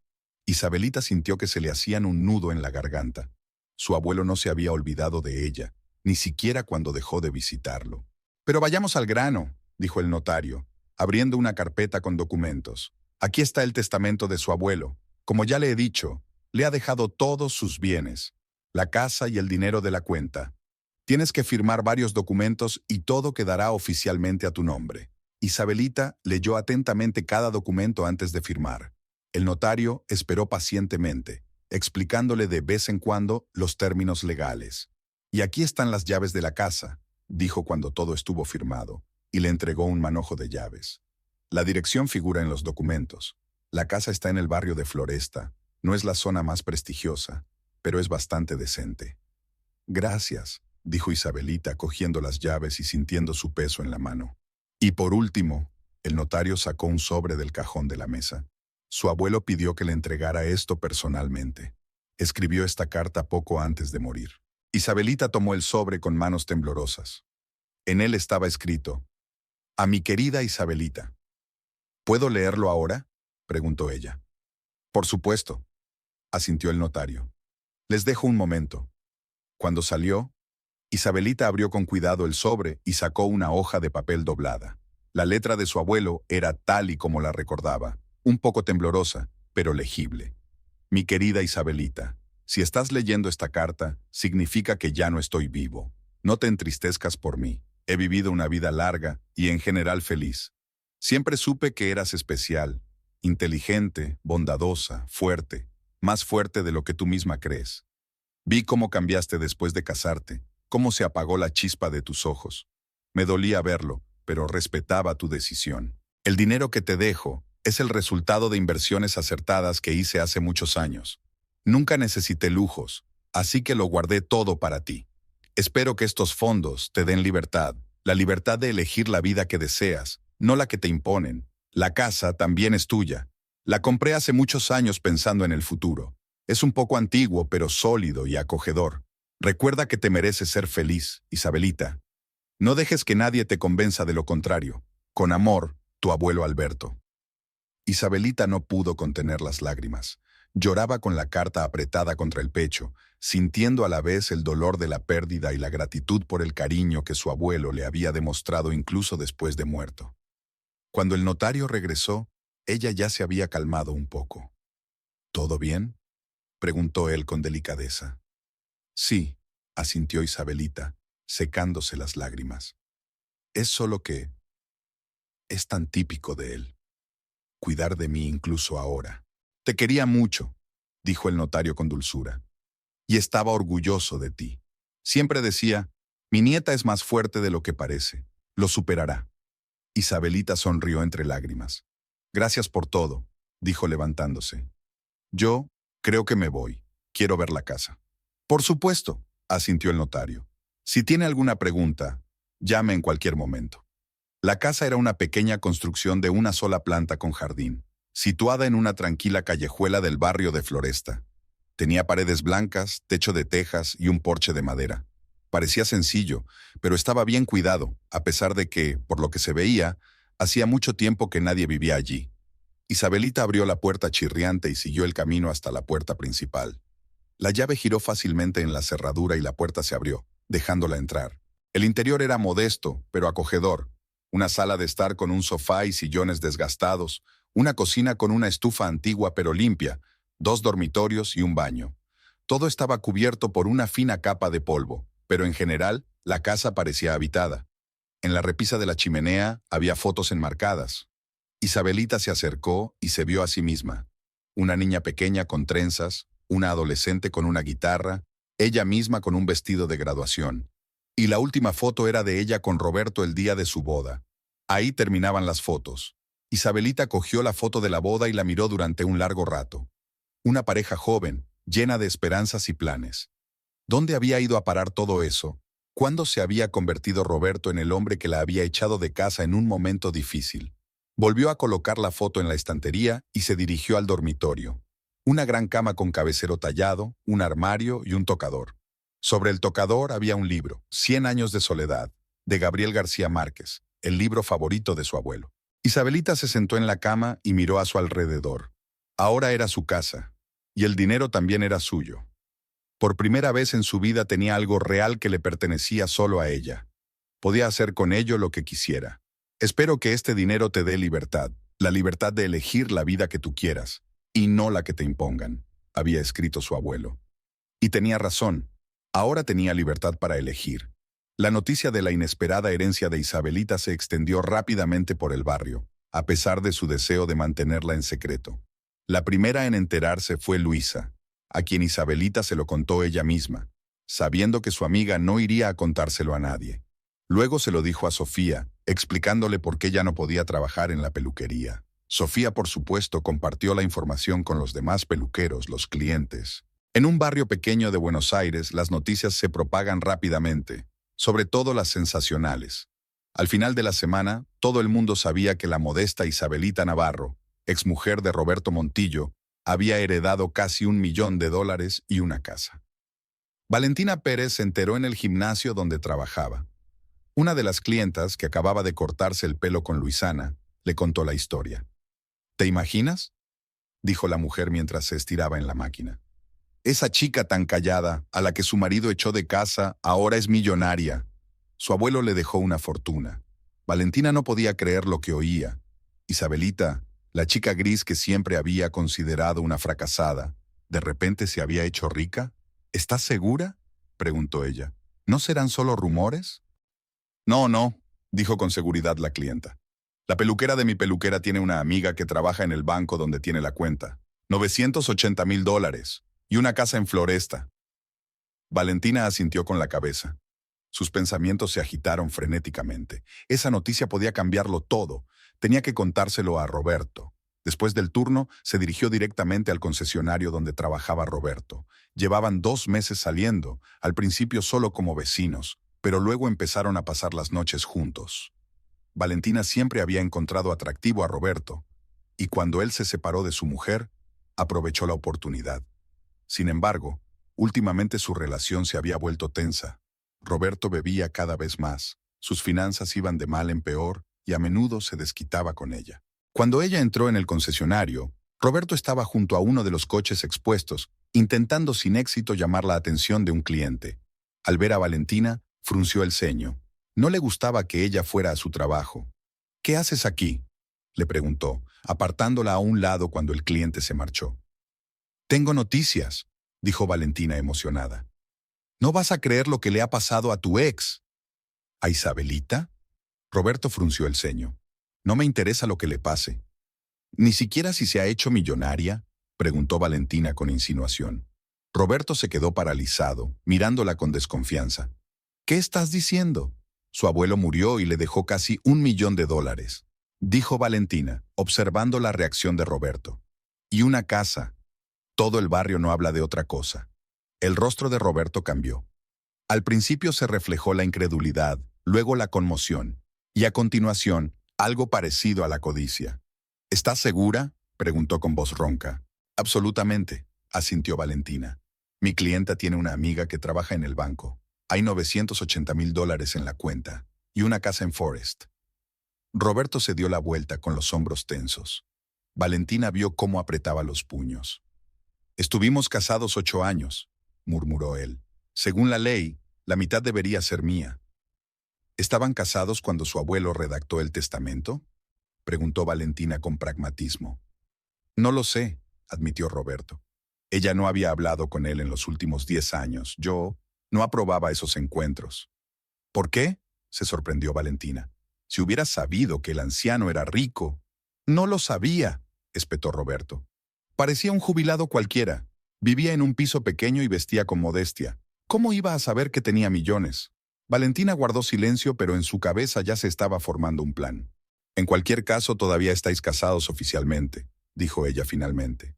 Isabelita sintió que se le hacían un nudo en la garganta. Su abuelo no se había olvidado de ella, ni siquiera cuando dejó de visitarlo. Pero vayamos al grano, dijo el notario, abriendo una carpeta con documentos. Aquí está el testamento de su abuelo. Como ya le he dicho, le ha dejado todos sus bienes, la casa y el dinero de la cuenta. Tienes que firmar varios documentos y todo quedará oficialmente a tu nombre. Isabelita leyó atentamente cada documento antes de firmar. El notario esperó pacientemente, explicándole de vez en cuando los términos legales. Y aquí están las llaves de la casa, dijo cuando todo estuvo firmado, y le entregó un manojo de llaves. La dirección figura en los documentos. La casa está en el barrio de Floresta. No es la zona más prestigiosa, pero es bastante decente. Gracias, dijo Isabelita, cogiendo las llaves y sintiendo su peso en la mano. Y por último, el notario sacó un sobre del cajón de la mesa. Su abuelo pidió que le entregara esto personalmente. Escribió esta carta poco antes de morir. Isabelita tomó el sobre con manos temblorosas. En él estaba escrito: «A mi querida Isabelita». «¿Puedo leerlo ahora?», preguntó ella. «Por supuesto», asintió el notario. «Les dejo un momento». Cuando salió, Isabelita abrió con cuidado el sobre y sacó una hoja de papel doblada. La letra de su abuelo era tal y como la recordaba, un poco temblorosa, pero legible. «Mi querida Isabelita, si estás leyendo esta carta, significa que ya no estoy vivo. No te entristezcas por mí. He vivido una vida larga y en general feliz. Siempre supe que eras especial, inteligente, bondadosa, fuerte, más fuerte de lo que tú misma crees. Vi cómo cambiaste después de casarte, cómo se apagó la chispa de tus ojos. Me dolía verlo, pero respetaba tu decisión. El dinero que te dejo es el resultado de inversiones acertadas que hice hace muchos años. Nunca necesité lujos, así que lo guardé todo para ti. Espero que estos fondos te den libertad, la libertad de elegir la vida que deseas, no la que te imponen. La casa también es tuya. La compré hace muchos años pensando en el futuro. Es un poco antiguo, pero sólido y acogedor. Recuerda que te mereces ser feliz, Isabelita. No dejes que nadie te convenza de lo contrario. Con amor, tu abuelo Alberto». Isabelita no pudo contener las lágrimas. Lloraba con la carta apretada contra el pecho, sintiendo a la vez el dolor de la pérdida y la gratitud por el cariño que su abuelo le había demostrado incluso después de muerto. Cuando el notario regresó, ella ya se había calmado un poco. «¿Todo bien?», preguntó él con delicadeza. «Sí», asintió Isabelita, secándose las lágrimas. «Es solo que es tan típico de él. Cuidar de mí incluso ahora. Te quería mucho», dijo el notario con dulzura. «Y estaba orgulloso de ti. Siempre decía, mi nieta es más fuerte de lo que parece. Lo superará». Isabelita sonrió entre lágrimas. Gracias por todo, dijo levantándose. Yo creo que me voy. Quiero ver la casa. Por supuesto, asintió el notario. Si tiene alguna pregunta, llame en cualquier momento. La casa era una pequeña construcción de una sola planta con jardín, situada en una tranquila callejuela del barrio de Floresta. Tenía paredes blancas, techo de tejas y un porche de madera. Parecía sencillo, pero estaba bien cuidado, a pesar de que, por lo que se veía, hacía mucho tiempo que nadie vivía allí. Isabelita abrió la puerta chirriante y siguió el camino hasta la puerta principal. La llave giró fácilmente en la cerradura y la puerta se abrió, dejándola entrar. El interior era modesto, pero acogedor. Una sala de estar con un sofá y sillones desgastados, una cocina con una estufa antigua pero limpia, 2 dormitorios y un baño. Todo estaba cubierto por una fina capa de polvo, pero en general, la casa parecía habitada. En la repisa de la chimenea había fotos enmarcadas. Isabelita se acercó y se vio a sí misma. Una niña pequeña con trenzas, una adolescente con una guitarra, ella misma con un vestido de graduación. Y la última foto era de ella con Roberto el día de su boda. Ahí terminaban las fotos. Isabelita cogió la foto de la boda y la miró durante un largo rato. Una pareja joven, llena de esperanzas y planes. ¿Dónde había ido a parar todo eso? ¿Cuándo se había convertido Roberto en el hombre que la había echado de casa en un momento difícil? Volvió a colocar la foto en la estantería y se dirigió al dormitorio. Una gran cama con cabecero tallado, un armario y un tocador. Sobre el tocador había un libro, 100 años de soledad, de Gabriel García Márquez, el libro favorito de su abuelo. Isabelita se sentó en la cama y miró a su alrededor. Ahora era su casa, y el dinero también era suyo. Por primera vez en su vida tenía algo real que le pertenecía solo a ella. Podía hacer con ello lo que quisiera. Espero que este dinero te dé libertad, la libertad de elegir la vida que tú quieras, y no la que te impongan, había escrito su abuelo. Y tenía razón. Ahora tenía libertad para elegir. La noticia de la inesperada herencia de Isabelita se extendió rápidamente por el barrio, a pesar de su deseo de mantenerla en secreto. La primera en enterarse fue Luisa, a quien Isabelita se lo contó ella misma, sabiendo que su amiga no iría a contárselo a nadie. Luego se lo dijo a Sofía, explicándole por qué ya no podía trabajar en la peluquería. Sofía, por supuesto, compartió la información con los demás peluqueros, los clientes. En un barrio pequeño de Buenos Aires, las noticias se propagan rápidamente, sobre todo las sensacionales. Al final de la semana, todo el mundo sabía que la modesta Isabelita Navarro, exmujer de Roberto Montillo, había heredado casi $1 millón y una casa. Valentina Pérez se enteró en el gimnasio donde trabajaba. Una de las clientas, que acababa de cortarse el pelo con Luisana, le contó la historia. ¿Te imaginas?, dijo la mujer mientras se estiraba en la máquina. Esa chica tan callada, a la que su marido echó de casa, ahora es millonaria. Su abuelo le dejó una fortuna. Valentina no podía creer lo que oía. Isabelita, la chica gris que siempre había considerado una fracasada, ¿de repente se había hecho rica? ¿Estás segura?, preguntó ella. ¿No serán solo rumores? No, dijo con seguridad la clienta. La peluquera de mi peluquera tiene una amiga que trabaja en el banco donde tiene la cuenta. $980,000. Y una casa en Floresta. Valentina asintió con la cabeza. Sus pensamientos se agitaron frenéticamente. Esa noticia podía cambiarlo todo. Tenía que contárselo a Roberto. Después del turno, se dirigió directamente al concesionario donde trabajaba Roberto. Llevaban 2 meses saliendo, al principio solo como vecinos, pero luego empezaron a pasar las noches juntos. Valentina siempre había encontrado atractivo a Roberto, y cuando él se separó de su mujer, aprovechó la oportunidad. Sin embargo, últimamente su relación se había vuelto tensa. Roberto bebía cada vez más, sus finanzas iban de mal en peor y a menudo se desquitaba con ella. Cuando ella entró en el concesionario, Roberto estaba junto a uno de los coches expuestos, intentando sin éxito llamar la atención de un cliente. Al ver a Valentina, frunció el ceño. No le gustaba que ella fuera a su trabajo. ¿Qué haces aquí?, le preguntó, apartándola a un lado cuando el cliente se marchó. Tengo noticias, dijo Valentina emocionada. No vas a creer lo que le ha pasado a tu ex. ¿A Isabelita? Roberto frunció el ceño. No me interesa lo que le pase. ¿Ni siquiera si se ha hecho millonaria?, preguntó Valentina con insinuación. Roberto se quedó paralizado, mirándola con desconfianza. ¿Qué estás diciendo? Su abuelo murió y le dejó casi $1 millón. dijo Valentina, observando la reacción de Roberto. Y una casa. Todo el barrio no habla de otra cosa. El rostro de Roberto cambió. Al principio se reflejó la incredulidad, luego la conmoción, y a continuación, algo parecido a la codicia. ¿Estás segura?, preguntó con voz ronca. Absolutamente, asintió Valentina. Mi clienta tiene una amiga que trabaja en el banco. Hay $980,000 en la cuenta y una casa en Forest. Roberto se dio la vuelta con los hombros tensos. Valentina vio cómo apretaba los puños. Estuvimos casados 8 años, murmuró él. Según la ley, la mitad debería ser mía. ¿Estaban casados cuando su abuelo redactó el testamento?, preguntó Valentina con pragmatismo. No lo sé, admitió Roberto. Ella no había hablado con él en los últimos 10 años. Yo no aprobaba esos encuentros. ¿Por qué?, se sorprendió Valentina. Si hubiera sabido que el anciano era rico. No lo sabía, espetó Roberto. Parecía un jubilado cualquiera. Vivía en un piso pequeño y vestía con modestia. ¿Cómo iba a saber que tenía millones? Valentina guardó silencio, pero en su cabeza ya se estaba formando un plan. En cualquier caso, todavía estáis casados oficialmente, dijo ella finalmente.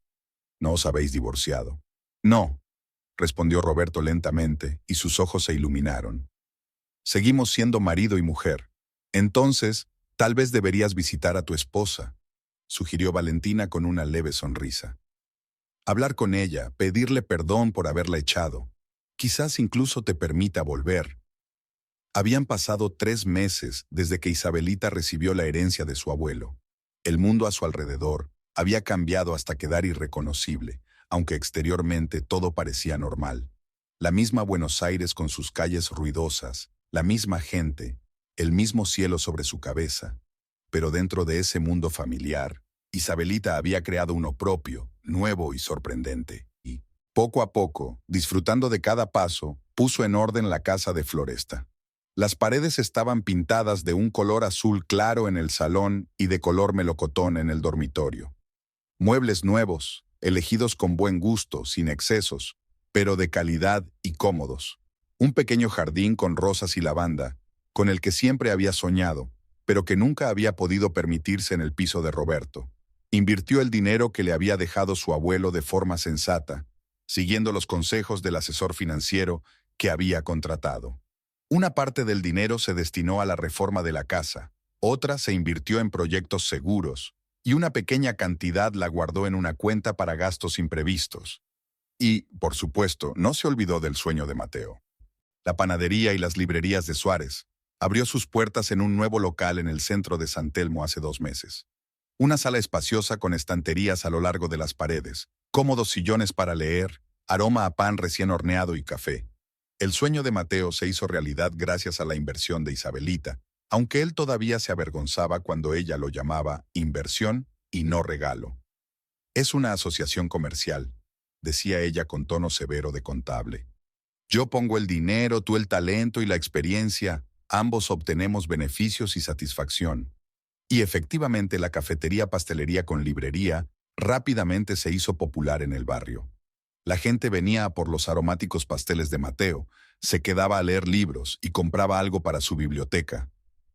¿No os habéis divorciado? No, respondió Roberto lentamente, y sus ojos se iluminaron. Seguimos siendo marido y mujer. Entonces, tal vez deberías visitar a tu esposa, sugirió Valentina con una leve sonrisa. Hablar con ella, pedirle perdón por haberla echado. Quizás incluso te permita volver. Habían pasado 3 meses desde que Isabelita recibió la herencia de su abuelo. El mundo a su alrededor había cambiado hasta quedar irreconocible, aunque exteriormente todo parecía normal. La misma Buenos Aires con sus calles ruidosas, la misma gente, el mismo cielo sobre su cabeza. Pero dentro de ese mundo familiar, Isabelita había creado uno propio, nuevo y sorprendente, y, poco a poco, disfrutando de cada paso, puso en orden la casa de Floresta. Las paredes estaban pintadas de un color azul claro en el salón y de color melocotón en el dormitorio. Muebles nuevos, elegidos con buen gusto, sin excesos, pero de calidad y cómodos. Un pequeño jardín con rosas y lavanda, con el que siempre había soñado, pero que nunca había podido permitirse en el piso de Roberto. Invirtió el dinero que le había dejado su abuelo de forma sensata, siguiendo los consejos del asesor financiero que había contratado. Una parte del dinero se destinó a la reforma de la casa, otra se invirtió en proyectos seguros, y una pequeña cantidad la guardó en una cuenta para gastos imprevistos. Y, por supuesto, no se olvidó del sueño de Mateo. La panadería y las librerías de Suárez abrió sus puertas en un nuevo local en el centro de San Telmo hace 2 meses. Una sala espaciosa con estanterías a lo largo de las paredes, cómodos sillones para leer, aroma a pan recién horneado y café. El sueño de Mateo se hizo realidad gracias a la inversión de Isabelita, aunque él todavía se avergonzaba cuando ella lo llamaba inversión y no regalo. Es una asociación comercial, decía ella con tono severo de contable. Yo pongo el dinero, tú el talento y la experiencia, ambos obtenemos beneficios y satisfacción. Y efectivamente la cafetería pastelería con librería rápidamente se hizo popular en el barrio. La gente venía a por los aromáticos pasteles de Mateo, se quedaba a leer libros y compraba algo para su biblioteca.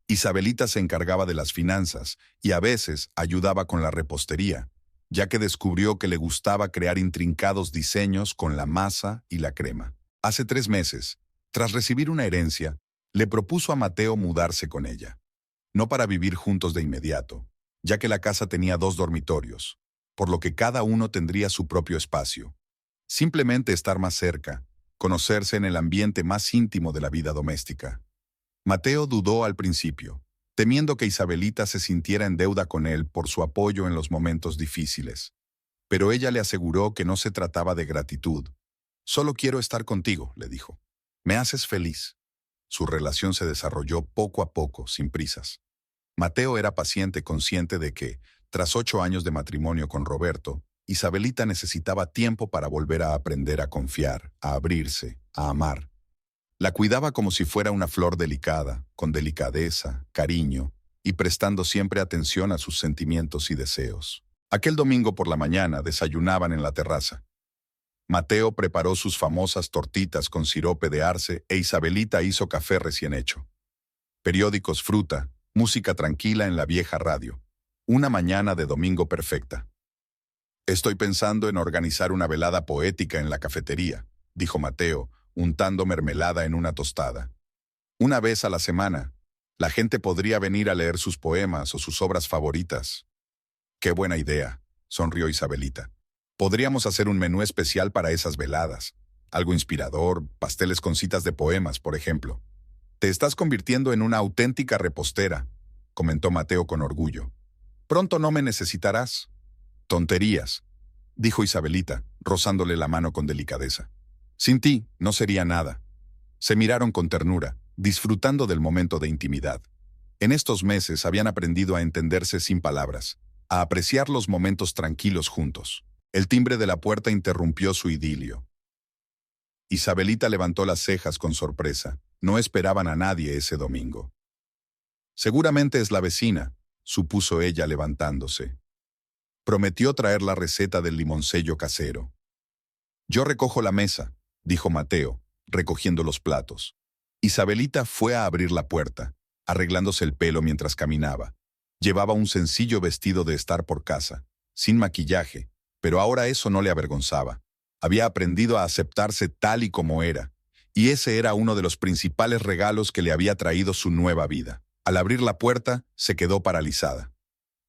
Isabelita se encargaba de las finanzas y a veces ayudaba con la repostería, ya que descubrió que le gustaba crear intrincados diseños con la masa y la crema. Hace 3 meses, tras recibir una herencia, le propuso a Mateo mudarse con ella. No para vivir juntos de inmediato, ya que la casa tenía 2 dormitorios, por lo que cada uno tendría su propio espacio. Simplemente estar más cerca, conocerse en el ambiente más íntimo de la vida doméstica. Mateo dudó al principio, temiendo que Isabelita se sintiera en deuda con él por su apoyo en los momentos difíciles. Pero ella le aseguró que no se trataba de gratitud. Solo quiero estar contigo, le dijo. Me haces feliz. Su relación se desarrolló poco a poco, sin prisas. Mateo era paciente, consciente de que, tras 8 años de matrimonio con Roberto, Isabelita necesitaba tiempo para volver a aprender a confiar, a abrirse, a amar. La cuidaba como si fuera una flor delicada, con delicadeza, cariño, y prestando siempre atención a sus sentimientos y deseos. Aquel domingo por la mañana desayunaban en la terraza. Mateo preparó sus famosas tortitas con sirope de arce e Isabelita hizo café recién hecho. Periódicos, fruta, Música tranquila en la vieja radio. Una mañana de domingo perfecta. Estoy pensando en organizar una velada poética en la cafetería, dijo Mateo, untando mermelada en una tostada. Una vez a la semana, la gente podría venir a leer sus poemas o sus obras favoritas. Qué buena idea, sonrió Isabelita. Podríamos hacer un menú especial para esas veladas. Algo inspirador, pasteles con citas de poemas, por ejemplo. Te estás convirtiendo en una auténtica repostera, comentó Mateo con orgullo. Pronto no me necesitarás. Tonterías, dijo Isabelita, rozándole la mano con delicadeza. Sin ti no sería nada. Se miraron con ternura, disfrutando del momento de intimidad. En estos meses habían aprendido a entenderse sin palabras, a apreciar los momentos tranquilos juntos. El timbre de la puerta interrumpió su idilio. Isabelita levantó las cejas con sorpresa. No esperaban a nadie ese domingo. Seguramente es la vecina, supuso ella levantándose. Prometió traer la receta del limoncello casero. Yo recojo la mesa, dijo Mateo, recogiendo los platos. Isabelita fue a abrir la puerta, arreglándose el pelo mientras caminaba. Llevaba un sencillo vestido de estar por casa, sin maquillaje, pero ahora eso no le avergonzaba. Había aprendido a aceptarse tal y como era, y ese era uno de los principales regalos que le había traído su nueva vida. Al abrir la puerta, se quedó paralizada.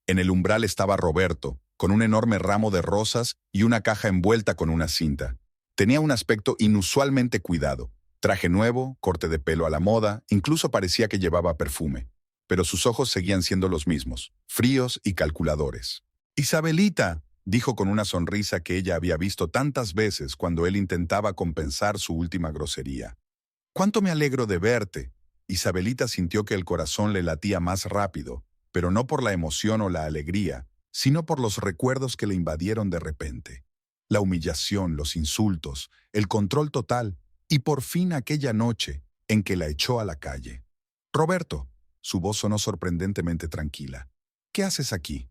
En el umbral estaba Roberto, con un enorme ramo de rosas y una caja envuelta con una cinta. Tenía un aspecto inusualmente cuidado. Traje nuevo, corte de pelo a la moda, incluso parecía que llevaba perfume. Pero sus ojos seguían siendo los mismos, fríos y calculadores. «Isabelita», dijo con una sonrisa que ella había visto tantas veces cuando él intentaba compensar su última grosería. «Cuánto me alegro de verte». Isabelita sintió que el corazón le latía más rápido, pero no por la emoción o la alegría, sino por los recuerdos que le invadieron de repente. La humillación, los insultos, el control total, y por fin aquella noche en que la echó a la calle. «Roberto», su voz sonó sorprendentemente tranquila. «¿Qué haces aquí?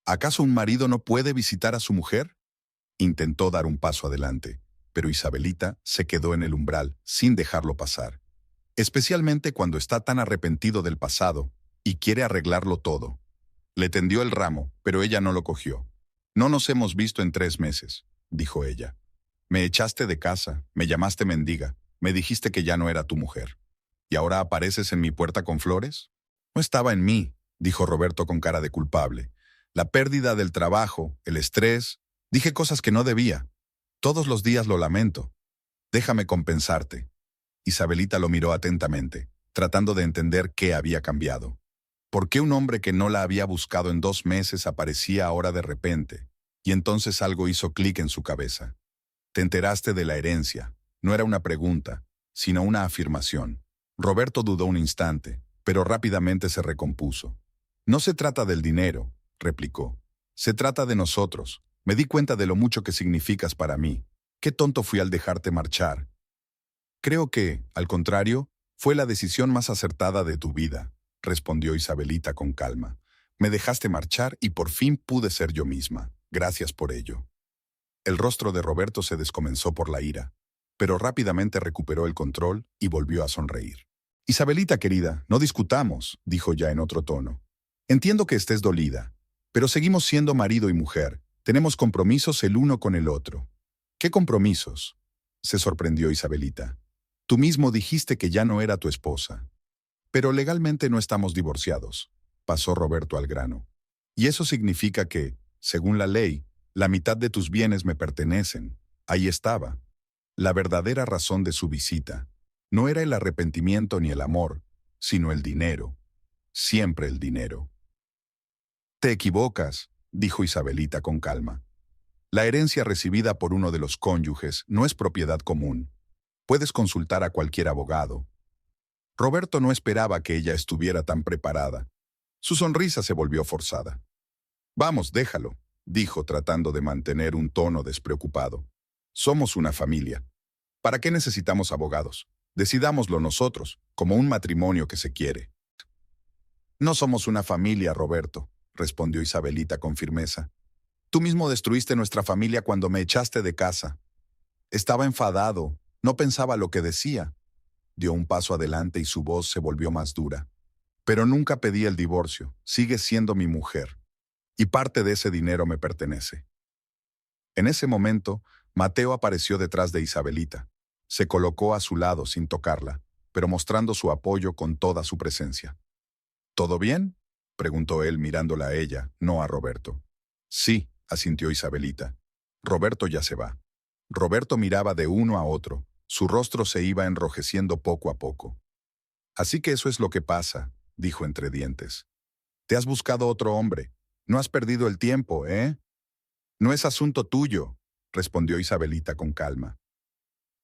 ¿Acaso un marido no puede visitar a su mujer?» Intentó dar un paso adelante, pero Isabelita se quedó en el umbral sin dejarlo pasar. Especialmente cuando está tan arrepentido del pasado y quiere arreglarlo todo. Le tendió el ramo, pero ella no lo cogió. «No nos hemos visto en 3 meses», dijo ella. «Me echaste de casa, me llamaste mendiga, me dijiste que ya no era tu mujer. ¿Y ahora apareces en mi puerta con flores?» «No estaba en mí», dijo Roberto con cara de culpable. «La pérdida del trabajo, el estrés, dije cosas que no debía. Todos los días lo lamento. Déjame compensarte». Isabelita lo miró atentamente, tratando de entender qué había cambiado. ¿Por qué un hombre que no la había buscado en 2 meses aparecía ahora de repente? Y entonces algo hizo clic en su cabeza. «Te enteraste de la herencia». No era una pregunta, sino una afirmación. Roberto dudó un instante, pero rápidamente se recompuso. «No se trata del dinero», replicó. «Se trata de nosotros. Me di cuenta de lo mucho que significas para mí. Qué tonto fui al dejarte marchar. Creo que, al contrario, fue la decisión más acertada de tu vida», respondió Isabelita con calma. «Me dejaste marchar y por fin pude ser yo misma. Gracias por ello». El rostro de Roberto se descomenzó por la ira, pero rápidamente recuperó el control y volvió a sonreír. «Isabelita querida, no discutamos», dijo ya en otro tono. «Entiendo que estés dolida, pero seguimos siendo marido y mujer. Tenemos compromisos el uno con el otro». «¿Qué compromisos?», se sorprendió Isabelita. «Tú mismo dijiste que ya no era tu esposa». «Pero legalmente no estamos divorciados», pasó Roberto al grano. «Y eso significa que, según la ley, la mitad de tus bienes me pertenecen». Ahí estaba. La verdadera razón de su visita. No era el arrepentimiento ni el amor, sino el dinero. Siempre el dinero. «Te equivocas», dijo Isabelita con calma. «La herencia recibida por uno de los cónyuges no es propiedad común. Puedes consultar a cualquier abogado». Roberto no esperaba que ella estuviera tan preparada. Su sonrisa se volvió forzada. «Vamos, déjalo», dijo tratando de mantener un tono despreocupado. «Somos una familia. ¿Para qué necesitamos abogados? Decidámoslo nosotros, como un matrimonio que se quiere». «No somos una familia, Roberto», respondió Isabelita con firmeza. «Tú mismo destruiste nuestra familia cuando me echaste de casa. Estaba enfadado, no pensaba lo que decía». Dio un paso adelante y su voz se volvió más dura. Pero nunca pedí el divorcio. Sigue siendo mi mujer. Y parte de ese dinero me pertenece. En ese momento, Mateo apareció detrás de Isabelita. Se colocó a su lado sin tocarla, pero mostrando su apoyo con toda su presencia. ¿Todo bien?, preguntó él mirándola a ella, no a Roberto. Sí, asintió Isabelita. Roberto ya se va. Roberto miraba de uno a otro. Su rostro se iba enrojeciendo poco a poco. Así que eso es lo que pasa, dijo entre dientes. Te has buscado otro hombre. No has perdido el tiempo, ¿eh? No es asunto tuyo, respondió Isabelita con calma.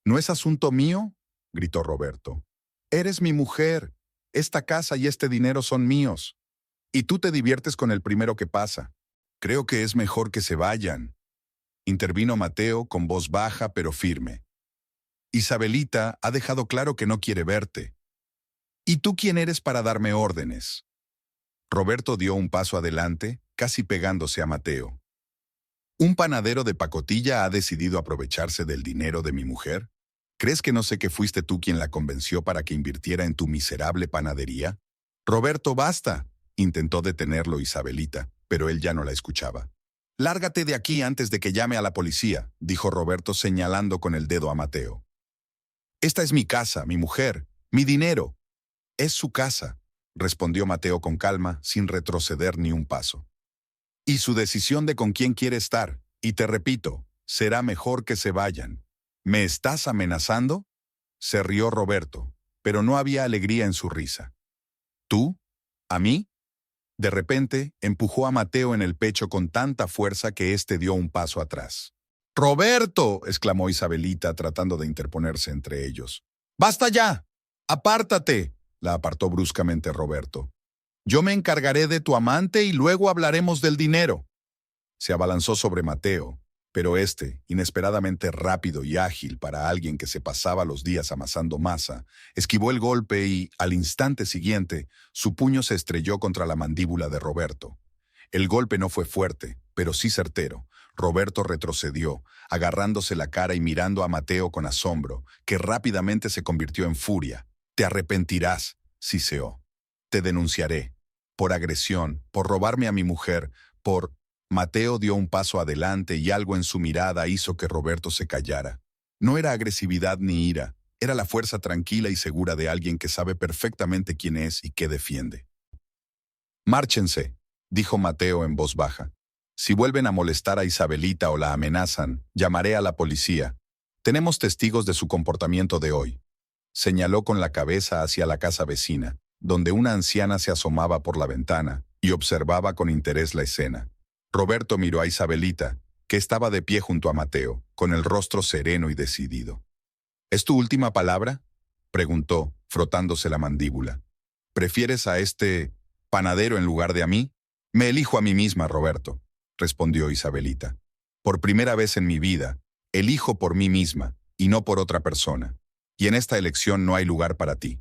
¿No es asunto mío?, gritó Roberto. Eres mi mujer. Esta casa y este dinero son míos. Y tú te diviertes con el primero que pasa. Creo que es mejor que se vayan, intervino Mateo con voz baja pero firme. Isabelita ha dejado claro que no quiere verte. ¿Y tú quién eres para darme órdenes? Roberto dio un paso adelante, casi pegándose a Mateo. ¿Un panadero de pacotilla ha decidido aprovecharse del dinero de mi mujer? ¿Crees que no sé que fuiste tú quien la convenció para que invirtiera en tu miserable panadería? Roberto, basta, intentó detenerlo Isabelita, pero él ya no la escuchaba. Lárgate de aquí antes de que llame a la policía, dijo Roberto señalando con el dedo a Mateo. Esta es mi casa, mi mujer, mi dinero. Es su casa, respondió Mateo con calma, sin retroceder ni un paso. Y su decisión de con quién quiere estar, y te repito, será mejor que se vayan. ¿Me estás amenazando? Se rió Roberto, pero no había alegría en su risa. ¿Tú? ¿A mí? De repente, empujó a Mateo en el pecho con tanta fuerza que éste dio un paso atrás. ¡Roberto!, exclamó Isabelita tratando de interponerse entre ellos. ¡Basta ya! ¡Apártate!, la apartó bruscamente Roberto. Yo me encargaré de tu amante y luego hablaremos del dinero. Se abalanzó sobre Mateo, pero éste, inesperadamente rápido y ágil para alguien que se pasaba los días amasando masa, esquivó el golpe y, al instante siguiente, su puño se estrelló contra la mandíbula de Roberto. El golpe no fue fuerte, pero sí certero. Roberto retrocedió, agarrándose la cara y mirando a Mateo con asombro, que rápidamente se convirtió en furia. «Te arrepentirás», siseó. «Te denunciaré. Por agresión, por robarme a mi mujer, por...» Mateo dio un paso adelante y algo en su mirada hizo que Roberto se callara. No era agresividad ni ira, era la fuerza tranquila y segura de alguien que sabe perfectamente quién es y qué defiende. «Márchense», dijo Mateo en voz baja. «Si vuelven a molestar a Isabelita o la amenazan, llamaré a la policía. Tenemos testigos de su comportamiento de hoy». Señaló con la cabeza hacia la casa vecina, donde una anciana se asomaba por la ventana y observaba con interés la escena. Roberto miró a Isabelita, que estaba de pie junto a Mateo, con el rostro sereno y decidido. ¿Es tu última palabra?, preguntó, frotándose la mandíbula. ¿Prefieres a este panadero en lugar de a mí? Me elijo a mí misma, Roberto, respondió Isabelita. Por primera vez en mi vida, elijo por mí misma y no por otra persona. Y en esta elección no hay lugar para ti.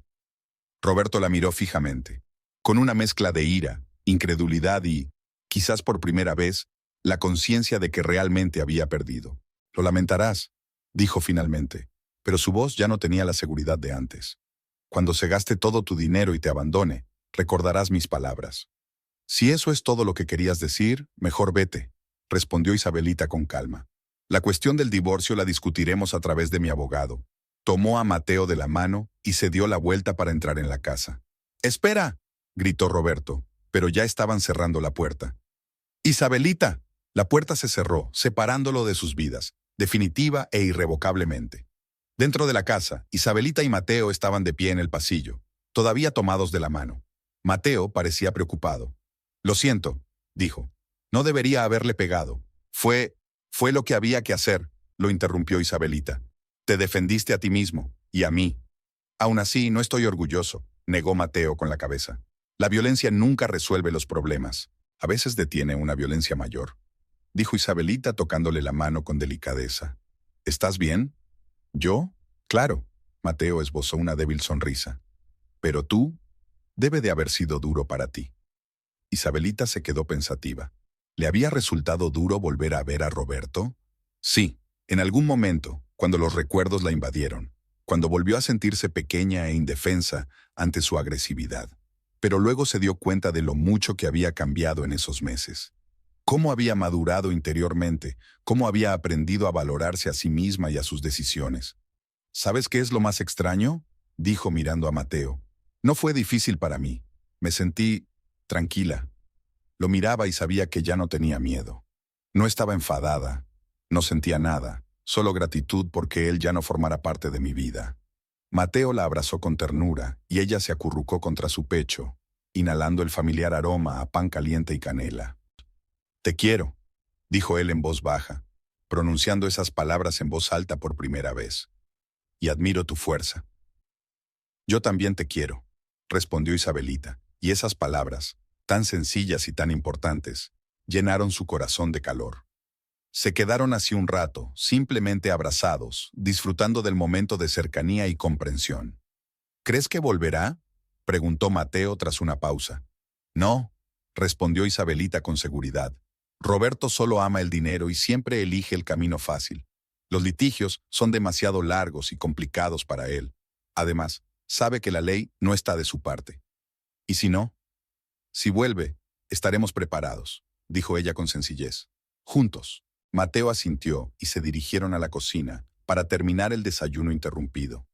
Roberto la miró fijamente, con una mezcla de ira, incredulidad y, quizás por primera vez, la conciencia de que realmente había perdido. «Lo lamentarás», dijo finalmente, pero su voz ya no tenía la seguridad de antes. «Cuando se gaste todo tu dinero y te abandone, recordarás mis palabras». «Si eso es todo lo que querías decir, mejor vete», respondió Isabelita con calma. «La cuestión del divorcio la discutiremos a través de mi abogado». Tomó a Mateo de la mano y se dio la vuelta para entrar en la casa. «¡Espera!», gritó Roberto, pero ya estaban cerrando la puerta. «Isabelita». La puerta se cerró, separándolo de sus vidas, definitiva e irrevocablemente. Dentro de la casa, Isabelita y Mateo estaban de pie en el pasillo, todavía tomados de la mano. Mateo parecía preocupado. «Lo siento», dijo. «No debería haberle pegado. Fue lo que había que hacer», lo interrumpió Isabelita. «Te defendiste a ti mismo y a mí». «Aún así, no estoy orgulloso», negó Mateo con la cabeza. «La violencia nunca resuelve los problemas. A veces detiene una violencia mayor», dijo Isabelita tocándole la mano con delicadeza. «¿Estás bien?» «¿Yo? Claro», Mateo esbozó una débil sonrisa. «Pero tú, debe de haber sido duro para ti». Isabelita se quedó pensativa. ¿Le había resultado duro volver a ver a Roberto? Sí, en algún momento, cuando los recuerdos la invadieron, cuando volvió a sentirse pequeña e indefensa ante su agresividad. Pero luego se dio cuenta de lo mucho que había cambiado en esos meses. Cómo había madurado interiormente, cómo había aprendido a valorarse a sí misma y a sus decisiones. ¿Sabes qué es lo más extraño?, dijo mirando a Mateo. No fue difícil para mí. Me sentí tranquila. Lo miraba y sabía que ya no tenía miedo. No estaba enfadada, no sentía nada, solo gratitud porque él ya no formara parte de mi vida. Mateo la abrazó con ternura y ella se acurrucó contra su pecho, inhalando el familiar aroma a pan caliente y canela. «Te quiero», dijo él en voz baja, pronunciando esas palabras en voz alta por primera vez. «Y admiro tu fuerza». «Yo también te quiero», respondió Isabelita, y esas palabras, tan sencillas y tan importantes, llenaron su corazón de calor. Se quedaron así un rato, simplemente abrazados, disfrutando del momento de cercanía y comprensión. «¿Crees que volverá?», preguntó Mateo tras una pausa. «No», respondió Isabelita con seguridad. «Roberto solo ama el dinero y siempre elige el camino fácil. Los litigios son demasiado largos y complicados para él. Además, sabe que la ley no está de su parte. ¿Y si no? Si vuelve, estaremos preparados», dijo ella con sencillez. Juntos, Mateo asintió y se dirigieron a la cocina para terminar el desayuno interrumpido.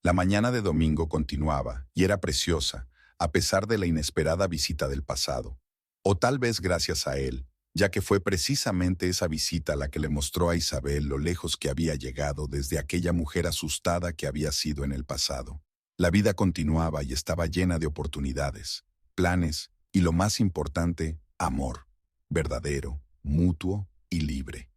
La mañana de domingo continuaba y era preciosa, a pesar de la inesperada visita del pasado. O tal vez gracias a él, ya que fue precisamente esa visita la que le mostró a Isabel lo lejos que había llegado desde aquella mujer asustada que había sido en el pasado. La vida continuaba y estaba llena de oportunidades, planes y, lo más importante, amor, verdadero, mutuo y libre.